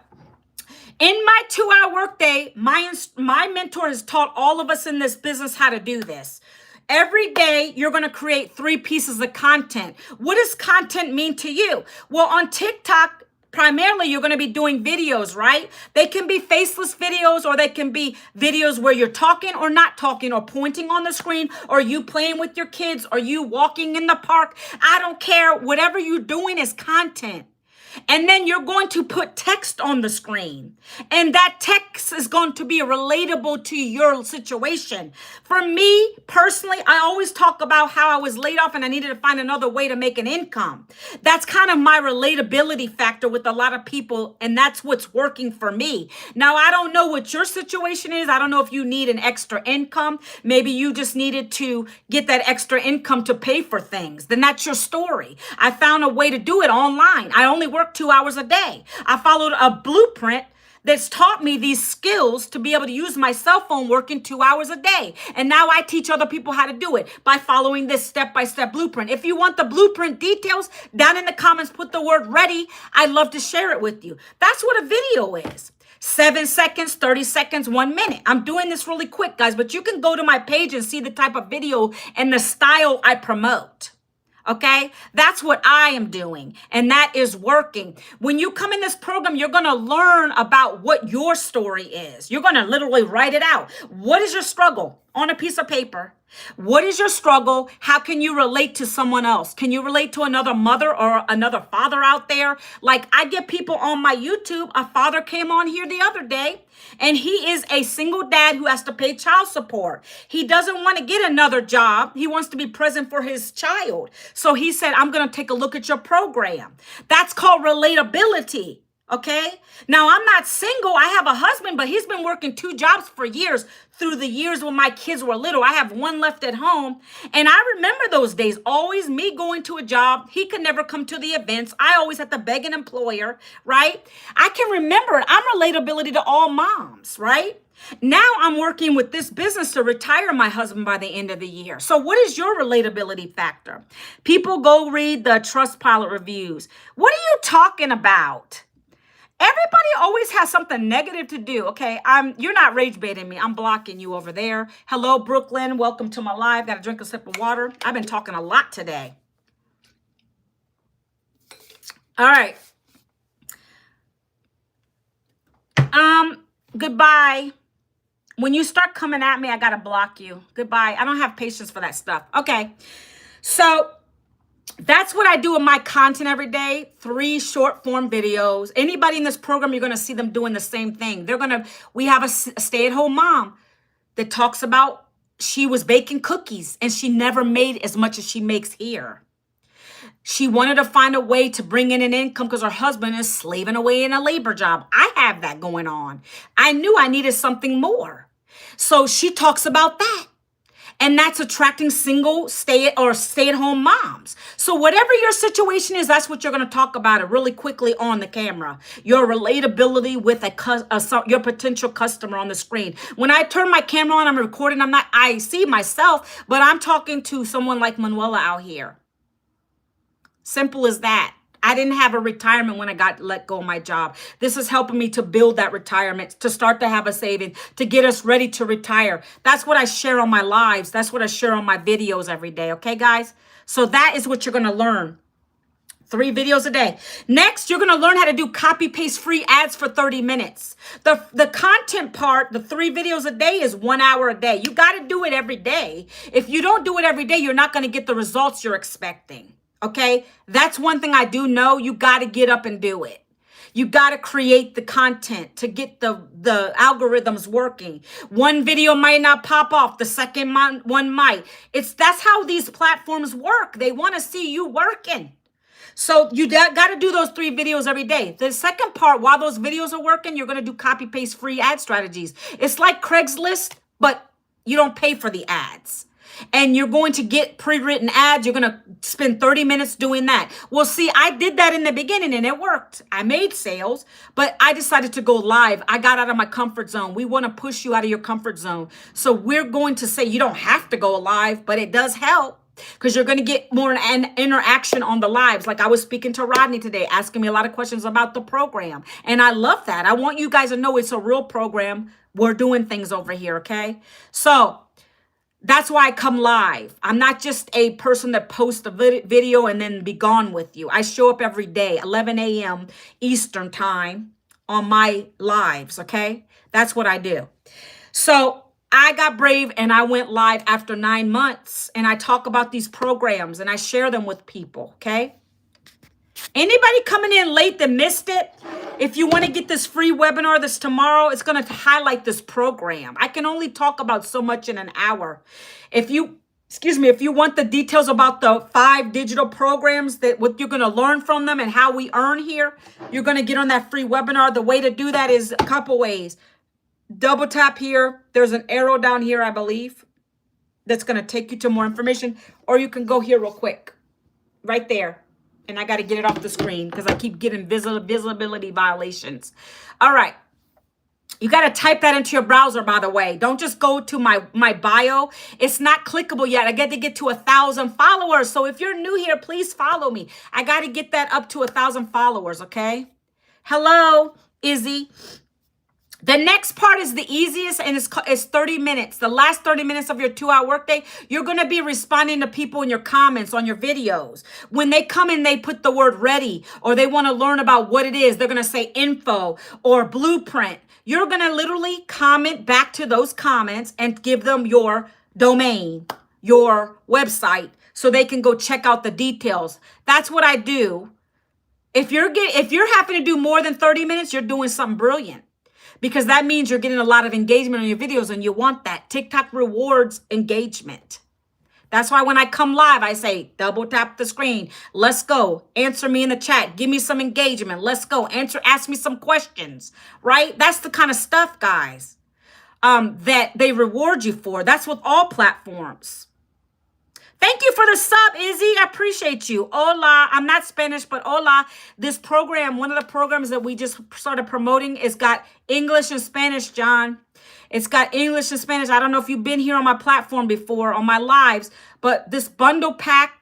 in my 2-hour workday, my mentor has taught all of us in this business how to do this. Every day, you're going to create 3 pieces of content. What does content mean to you? Well, on TikTok, primarily, you're going to be doing videos, right? They can be faceless videos or they can be videos where you're talking or not talking or pointing on the screen or you playing with your kids or you walking in the park. I don't care. Whatever you're doing is content. And then you're going to put text on the screen. And that text is going to be relatable to your situation. For me, personally, I always talk about how I was laid off and I needed to find another way to make an income. That's kind of my relatability factor with a lot of people. And that's what's working for me. Now, I don't know what your situation is. I don't know if you need an extra income. Maybe you just needed to get that extra income to pay for things. Then that's your story. I found a way to do it online. I only work work 2 hours a day. I followed a blueprint that's taught me these skills to be able to use my cell phone working 2 hours a day. And now I teach other people how to do it by following this step-by-step blueprint. If you want the blueprint details, down in the comments, put the word ready. I'd love to share it with you. That's what a video is. 7 seconds, 30 seconds, 1 minute. I'm doing this really quick, guys, but you can go to my page and see the type of video and the style I promote. Okay, that's what I am doing, and that is working. When you come in this program, you're going to learn about what your story is. You're going to literally write it out. What is your struggle on a piece of paper? What is your struggle? How can you relate to someone else? Can you relate to another mother or another father out there? Like, I get people on my YouTube. A father came on here the other day, and he is a single dad who has to pay child support. He doesn't want to get another job. He wants to be present for his child. So he said, I'm going to take a look at your program. That's called relatability. Okay. Now, I'm not single. I have a husband, but he's been working 2 jobs for years through the years when my kids were little. I have 1 left at home. And I remember those days, always me going to a job. He could never come to the events. I always had to beg an employer, right? I can remember it. I'm relatability to all moms, right? Now I'm working with this business to retire my husband by the end of the year. So what is your relatability factor? People go read the Trustpilot reviews. What are you talking about? Everybody always has something negative to do. Okay, you're not rage baiting me. I'm blocking you over there. Hello, Brooklyn. Welcome to my live. Got to drink a sip of water. I've been talking a lot today. All right. Goodbye. When you start coming at me, I got to block you. Goodbye. I don't have patience for that stuff. Okay. So that's what I do in my content every day. 3 short form videos. Anybody in this program, you're going to see them doing the same thing. We have a stay-at-home mom that talks about she was baking cookies and she never made as much as she makes here. She wanted to find a way to bring in an income because her husband is slaving away in a labor job. I have that going on. I knew I needed something more. So she talks about that. And that's attracting single stay-at-home moms. So whatever your situation is, that's what you're going to talk about it really quickly on the camera. Your relatability with your potential customer on the screen. When I turn my camera on, I'm recording. I see myself, but I'm talking to someone like Manuela out here. Simple as that. I didn't have a retirement when I got let go of my job. This is helping me to build that retirement, to start to have a savings, to get us ready to retire. That's what I share on my lives. That's what I share on my videos every day. Okay, guys? So that is what you're going to learn. 3 videos a day. Next, you're going to learn how to do copy paste free ads for 30 minutes. The content part, the 3 videos a day is 1 hour a day. You got to do it every day. If you don't do it every day, you're not going to get the results you're expecting. Okay, that's one thing I do know. You got to get up and do it. You got to create the content to get the algorithms working. One video might not pop off. The second one might. That's how these platforms work. They want to see you working. So you got to do those 3 videos every day. The second part, while those videos are working, you're going to do copy paste free ad strategies. It's like Craigslist, but you don't pay for the ads. And you're going to get pre-written ads. You're going to spend 30 minutes doing that. Well, see, I did that in the beginning and it worked. I made sales, but I decided to go live. I got out of my comfort zone. We want to push you out of your comfort zone. So we're going to say you don't have to go live, but it does help. Because you're going to get more interaction on the lives. Like I was speaking to Rodney today, asking me a lot of questions about the program. And I love that. I want you guys to know it's a real program. We're doing things over here, okay? So that's why I come live. I'm not just a person that posts a video and then be gone with you. I show up every day, 11 a.m. Eastern time on my lives, okay? That's what I do. So I got brave and I went live after 9 months and I talk about these programs and I share them with people, okay? Anybody coming in late that missed it? If you want to get this free webinar this tomorrow, it's going to highlight this program. I can only talk about so much in an hour. If you want the details about the 5 digital programs, what you're going to learn from them and how we earn here, you're going to get on that free webinar. The way to do that is a couple ways. Double tap here. There's an arrow down here, I believe, that's going to take you to more information. Or you can go here real quick. Right there. And I got to get it off the screen because I keep getting visibility violations. All right. You got to type that into your browser, by the way. Don't just go to my bio. It's not clickable yet. I get to get to 1,000 followers. So if you're new here, please follow me. I got to get that up to 1,000 followers, okay? Hello, Izzy. The next part is the easiest, and it's 30 minutes. The last 30 minutes of your 2-hour workday, you're going to be responding to people in your comments on your videos. When they come in, they put the word ready, or they want to learn about what it is. They're going to say info or blueprint. You're going to literally comment back to those comments and give them your domain, your website, so they can go check out the details. That's what I do. If you're having to do more than 30 minutes, you're doing something brilliant. Because that means you're getting a lot of engagement on your videos, and you want that. TikTok rewards engagement. That's why when I come live, I say, double tap the screen. Let's go. Answer me in the chat. Give me some engagement. Let's go. Ask me some questions, right? That's the kind of stuff, guys, that they reward you for. That's with all platforms. Thank you for the sub, Izzy. I appreciate you. Hola. I'm not Spanish, but hola. This program, one of the programs that we just started promoting, is got English and Spanish, John. It's got English and Spanish. I don't know if you've been here on my platform before, on my lives, but this bundle pack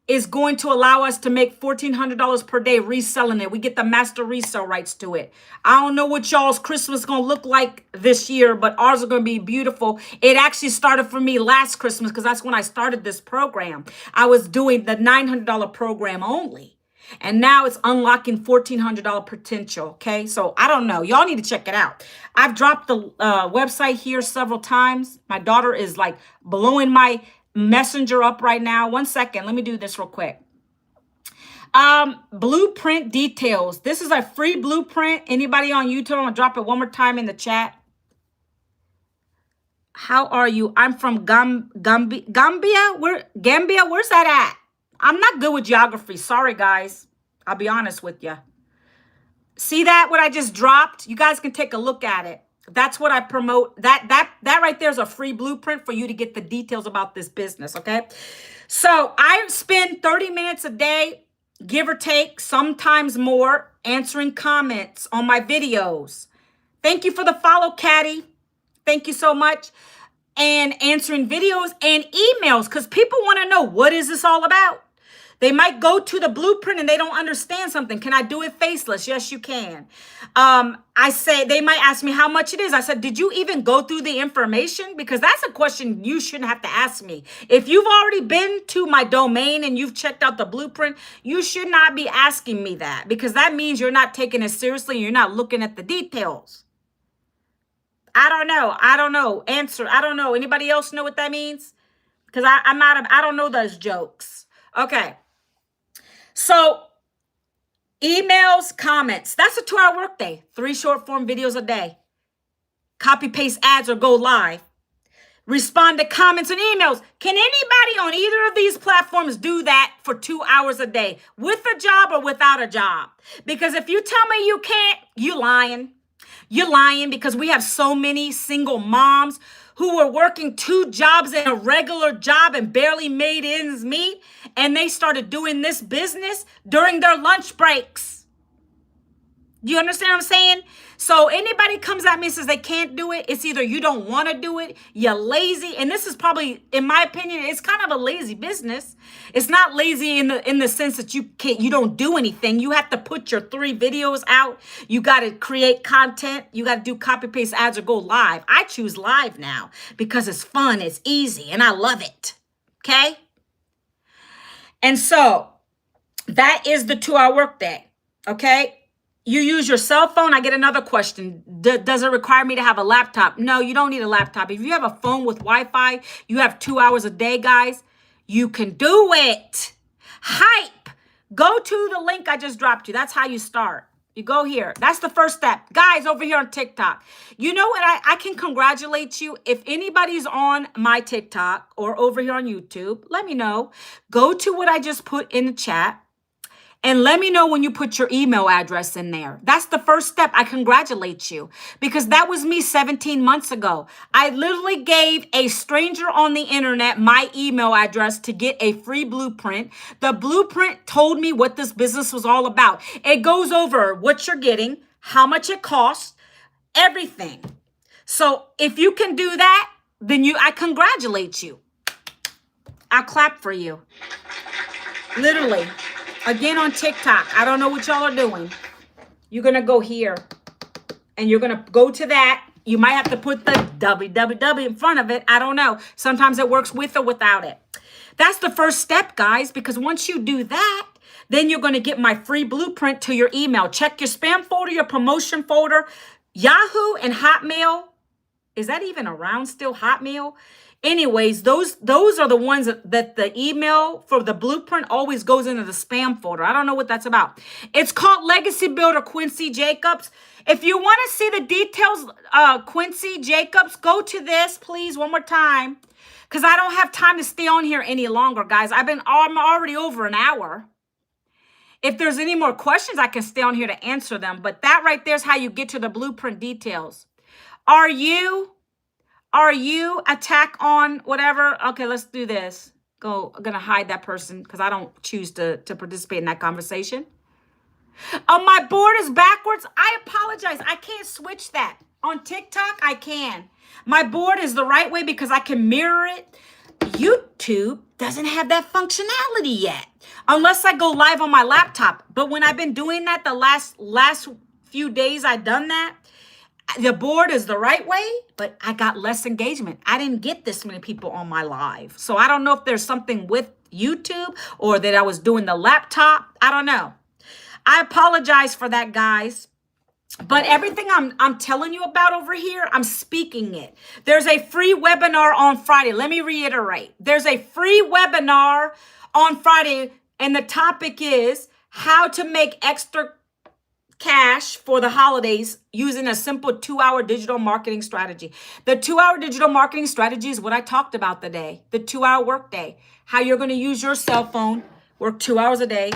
is going to allow us to make $1,400 per day reselling it. We get the master resale rights to it. I don't know what y'all's Christmas is going to look like this year, but ours are going to be beautiful. It actually started for me last Christmas because that's when I started this program. I was doing the $900 program only. And now it's unlocking $1,400 potential, okay? So I don't know. Y'all need to check it out. I've dropped the website here several times. My daughter is like blowing my messenger up right now. 1 second. Let me do this real quick. Blueprint details. This is a free blueprint. Anybody on YouTube? I'm gonna drop it one more time in the chat. How are you? I'm from Gambia. Gambia? Where's that at? I'm not good with geography. Sorry, guys. I'll be honest with you. See that? What I just dropped? You guys can take a look at it. That's what I promote. That right there is a free blueprint for you to get the details about this business, okay? So I spend 30 minutes a day, give or take, sometimes more, answering comments on my videos. Thank you for the follow, Caddy. Thank you so much. And answering videos and emails, because people want to know, what is this all about? They might go to the blueprint and they don't understand something. Can I do it faceless? Yes, you can. They might ask me how much it is. I said, did you even go through the information? Because that's a question you shouldn't have to ask me. If you've already been to my domain and you've checked out the blueprint, you should not be asking me that, because that means you're not taking it seriously and you're not looking at the details. I don't know. Answer. I don't know. Anybody else know what that means? Because I don't know those jokes. Okay. So emails, comments. That's a 2-hour workday. 3 short form videos a day. Copy, paste ads or go live. Respond to comments and emails. Can anybody on either of these platforms do that for 2 hours a day? With a job or without a job? Because if you tell me you can't, you lying. You're lying, because we have so many single moms who were working 2 jobs and a regular job and barely made ends meet. And they started doing this business during their lunch breaks. Do you understand what I'm saying? So anybody comes at me and says they can't do it, it's either you don't want to do it, you're lazy. And this is probably, in my opinion, it's kind of a lazy business. It's not lazy in the sense that you don't do anything. You have to put your 3 videos out. You got to create content. You got to do copy, paste ads or go live. I choose live now because it's fun, it's easy, and I love it. Okay? And so that is the 2-hour workday. Okay? You use your cell phone. I get another question. Does it require me to have a laptop? No, you don't need a laptop. If you have a phone with Wi-Fi, you have 2 hours a day, guys. You can do it. Hype. Go to the link I just dropped you. That's how you start. You go here. That's the first step. Guys, over here on TikTok. You know what? I can congratulate you. If anybody's on my TikTok or over here on YouTube, let me know. Go to what I just put in the chat And let me know when you put your email address in there. That's the first step. I congratulate you because that was me 17 months ago. I literally gave a stranger on the internet my email address to get a free blueprint. The blueprint told me what this business was all about. It goes over what you're getting, how much it costs, everything. So if you can do that, then I congratulate you. I'll clap for you. Literally. Again on TikTok. I don't know what y'all are doing. You're going to go here. And you're going to go to that. You might have to put the www in front of it. I don't know. Sometimes it works with or without it. That's the first step, guys. Because once you do that, then you're going to get my free blueprint to your email. Check your spam folder, your promotion folder. Yahoo and Hotmail. Is that even around still, Hotmail? Anyways, those are the ones that the email for the blueprint always goes into the spam folder. I don't know what that's about. It's called Legacy Builder Quincy Jacobs. If you want to see the details, Quincy Jacobs, go to this, please, one more time. Because I don't have time to stay on here any longer, guys. I'm already over an hour. If there's any more questions, I can stay on here to answer them. But that right there is how you get to the blueprint details. Are you attack on whatever? Okay, let's do this. I'm going to hide that person because I don't choose to participate in that conversation. Oh, my board is backwards. I apologize. I can't switch that. On TikTok, I can. My board is the right way because I can mirror it. YouTube doesn't have that functionality yet unless I go live on my laptop. But when I've been doing that the last few days, I've done that. The board is the right way, but I got less engagement. I didn't get this many people on my live. So I don't know if there's something with YouTube or that I was doing the laptop. I don't know. I apologize for that, guys. But everything I'm telling you about over here, I'm speaking it. There's a free webinar on Friday. Let me reiterate. There's a free webinar on Friday, and the topic is how to make extra cash for the holidays using a simple 2-hour digital marketing strategy. The 2-hour digital marketing strategy is what I talked about today. The 2-hour workday. How you're going to use your cell phone, work 2 hours a day,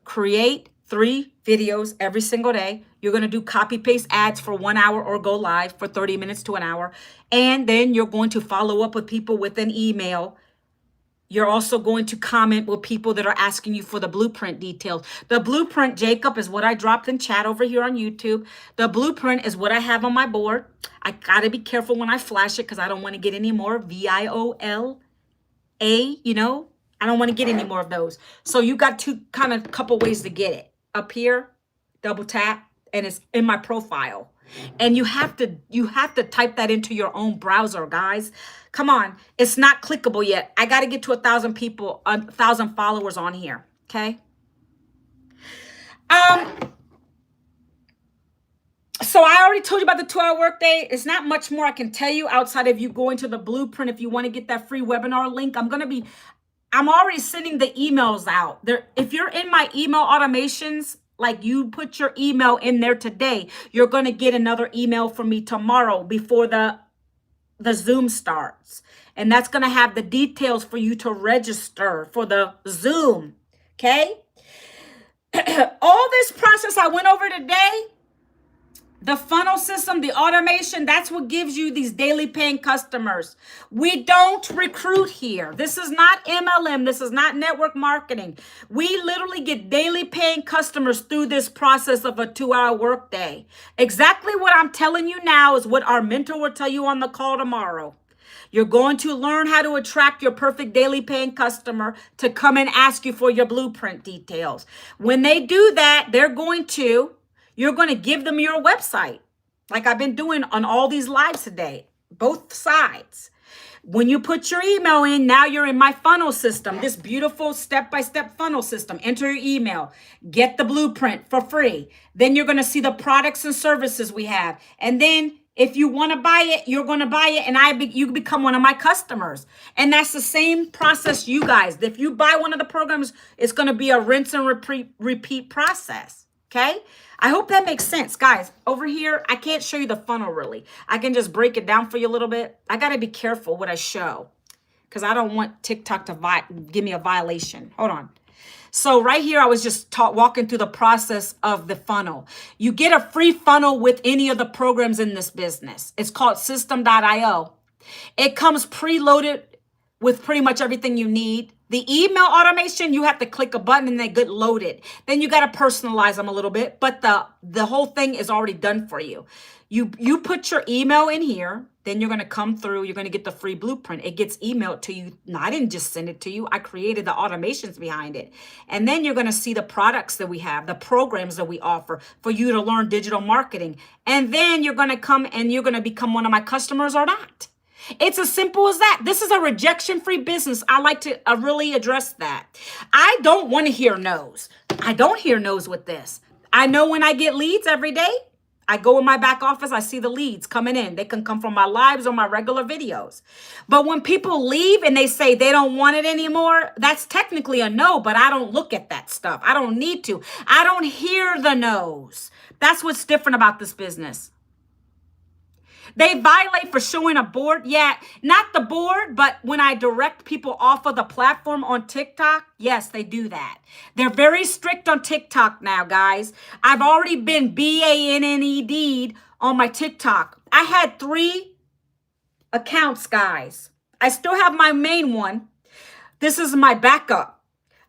create 3 videos every single day. You're going to do copy paste ads for 1 hour or go live for 30 minutes to an hour. And then you're going to follow up with people with an email. You're also going to comment with people that are asking you for the blueprint details. The blueprint, Jacob, is what I dropped in chat over here on YouTube. The blueprint is what I have on my board. I got to be careful when I flash it because I don't want to get any more VIOLA, you know. I don't want to get any more of those. So you got couple ways to get it. Up here, double tap, and it's in my profile. And you have to type that into your own browser, guys. Come on. It's not clickable yet. I got to get to 1,000 people, 1,000 followers on here. Okay. So I already told you about the 2-hour workday. It's not much more I can tell you outside of you going to the blueprint. If you want to get that free webinar link, I'm already sending the emails out there. If you're in my email automations, like you put your email in there today, you're going to get another email from me tomorrow before the Zoom starts. And that's going to have the details for you to register for the Zoom. Okay. All this process I went over today, the funnel system, the automation, that's what gives you these daily paying customers. We don't recruit here. This is not MLM. This is not network marketing. We literally get daily paying customers through this process of a 2-hour workday. Exactly what I'm telling you now is what our mentor will tell you on the call tomorrow. You're going to learn how to attract your perfect daily paying customer to come and ask you for your blueprint details. When they do that, you're going to give them your website, like I've been doing on all these lives today, both sides. When you put your email in, now you're in my funnel system, this beautiful step-by-step funnel system. Enter your email, get the blueprint for free. Then you're going to see the products and services we have. And then if you want to buy it, you're going to buy it, and you become one of my customers. And that's the same process, you guys. If you buy one of the programs, it's going to be a rinse and repeat process, okay? I hope that makes sense, guys. Over here, I can't show you the funnel really. I can just break it down for you a little bit. I got to be careful what I show because I don't want TikTok to give me a violation. Hold on. So right here, I was just walking through the process of the funnel. You get a free funnel with any of the programs in this business. It's called system.io. It comes preloaded with pretty much everything you need. The email automation, you have to click a button and they get loaded. Then you got to personalize them a little bit, but the whole thing is already done for you. You put your email in here, then you're going to come through, you're going to get the free blueprint. It gets emailed to you. No, I didn't just send it to you. I created the automations behind it. And then you're going to see the products that we have, the programs that we offer for you to learn digital marketing. And then you're going to come and you're going to become one of my customers or not. It's as simple as that. This is a rejection-free business. I like to really address that. I don't want to hear no's. I don't hear no's with this. I know when I get leads every day, I go in my back office, I see the leads coming in. They can come from my lives or my regular videos. But when people leave and they say they don't want it anymore, that's technically a no, but I don't look at that stuff. I don't need to. I don't hear the no's. That's what's different about this business. They violate for showing a board. Yeah, not the board, but when I direct people off of the platform on TikTok, yes, they do that. They're very strict on TikTok now, guys. I've already been banned on my TikTok. I had 3 accounts, guys. I still have my main one. This is my backup.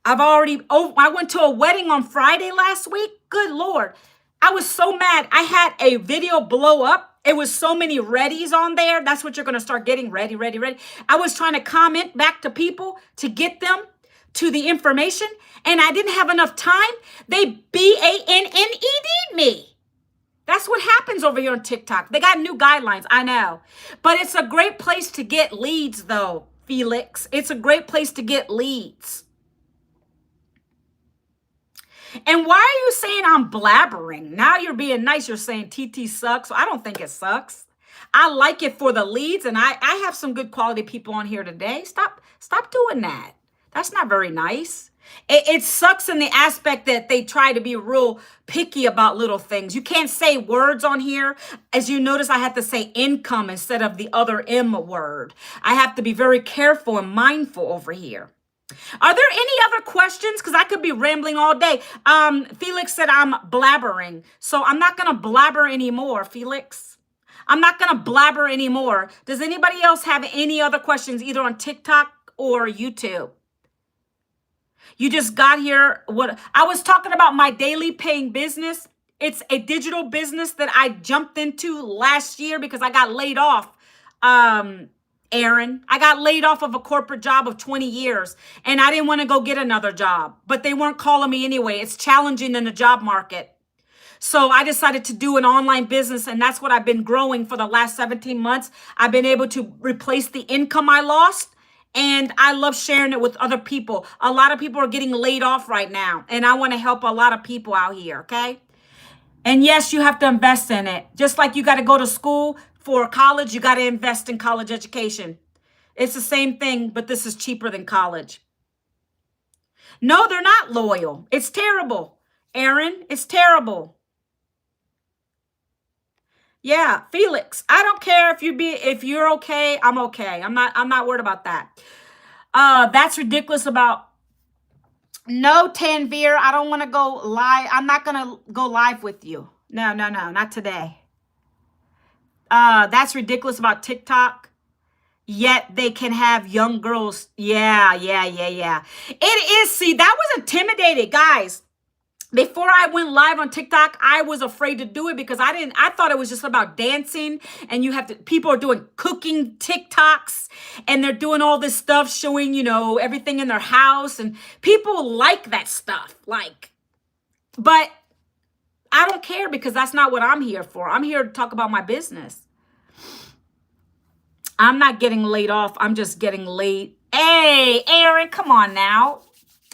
I went to a wedding on Friday last week. Good Lord. I was so mad. I had a video blow up. It was so many readies on there. That's what you're going to start getting. Ready. I was trying to comment back to people to get them to the information, and I didn't have enough time. They banned me. That's what happens over here on TikTok. They got new guidelines, I know. But it's a great place to get leads, though, Felix. It's a great place to get leads. And why are you saying I'm blabbering? Now you're being nice. You're saying TT sucks. I don't think it sucks. I like it for the leads, and I have some good quality people on here today. Stop doing that. That's not very nice. It sucks in the aspect that they try to be real picky about little things. You can't say words on here. As you notice, I have to say income instead of the other M word. I have to be very careful and mindful over here. Are there any other questions? Because I could be rambling all day. Felix said I'm blabbering. So I'm not going to blabber anymore, Felix. I'm not going to blabber anymore. Does anybody else have any other questions, either on TikTok or YouTube? You just got here. What I was talking about, my daily paying business. It's a digital business that I jumped into last year because I got laid off. Aaron, I got laid off of a corporate job of 20 years and I didn't want to go get another job, but they weren't calling me anyway. It's challenging in the job market. So I decided to do an online business, and that's what I've been growing for the last 17 months. I've been able to replace the income I lost, and I love sharing it with other people. A lot of people are getting laid off right now, and I want to help a lot of people out here, okay? And yes, you have to invest in it. Just like you got to go to school for college, you got to invest in college education. It's the same thing, but this is cheaper than college. No, they're not loyal. It's terrible. Aaron, it's terrible. Yeah, Felix, I don't care if you're okay, I'm okay. I'm not worried about that. That's ridiculous about no, Tanvir, I don't want to go live. I'm not going to go live with you. No, not today. That's ridiculous about TikTok. Yet they can have young girls. Yeah. It is. See, that was intimidating, guys. Before I went live on TikTok, I was afraid to do it because I thought it was just about dancing, and people are doing cooking TikToks and they're doing all this stuff showing, everything in their house, and people like that stuff. But I don't care because that's not what I'm here for. I'm here to talk about my business. I'm not getting laid off. I'm just getting laid. Hey, Aaron, come on now.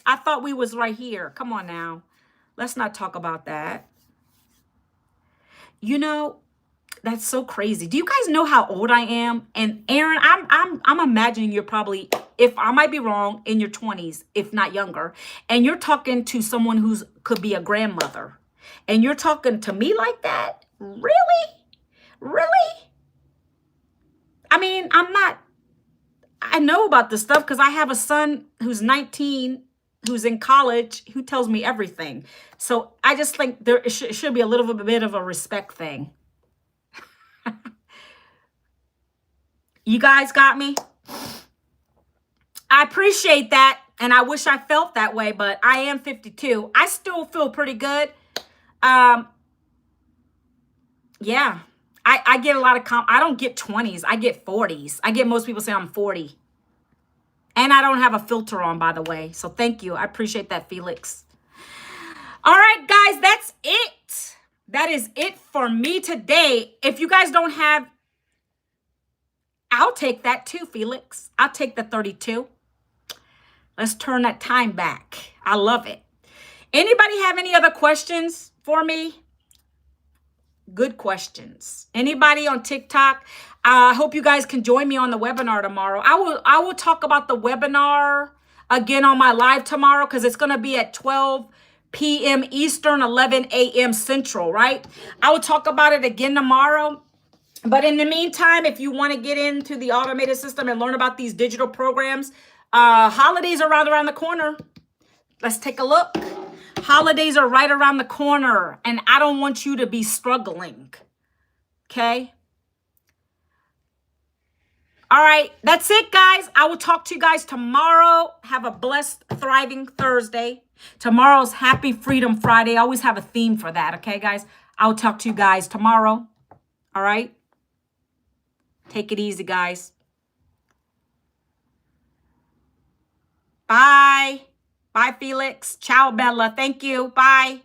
I thought we was right here. Come on now. Let's not talk about that. That's so crazy. Do you guys know how old I am? And Aaron, I'm imagining you're probably, if I might be wrong, in your 20s, if not younger. And you're talking to someone who's could be a grandmother. And you're talking to me like that? Really? I mean, I know about this stuff because I have a son who's 19. who's in college, who tells me everything. So I just think it should be a little bit of a respect thing. You guys got me? I appreciate that. And I wish I felt that way, but I am 52. I still feel pretty good. Yeah. I get a lot of I don't get 20s. I get 40s. I get most people say I'm 40. And I don't have a filter on, by the way. So thank you. I appreciate that, Felix. All right, guys, that's it. That is it for me today. If you guys don't have, I'll take that too, Felix. I'll take the 32. Let's turn that time back. I love it. Anybody have any other questions for me? Good questions. Anybody on TikTok? I hope you guys can join me on the webinar tomorrow. I will talk about the webinar again on my live tomorrow because it's going to be at 12 p.m. Eastern, 11 a.m. Central, right? I will talk about it again tomorrow. But in the meantime, if you want to get into the automated system and learn about these digital programs, holidays are right around the corner. Let's take a look. Holidays are right around the corner, and I don't want you to be struggling. Okay? All right, that's it, guys. I will talk to you guys tomorrow. Have a blessed, thriving Thursday. Tomorrow's Happy Freedom Friday. I always have a theme for that, okay, guys? I'll talk to you guys tomorrow. All right? Take it easy, guys. Bye. Bye, Felix. Ciao, Bella. Thank you. Bye.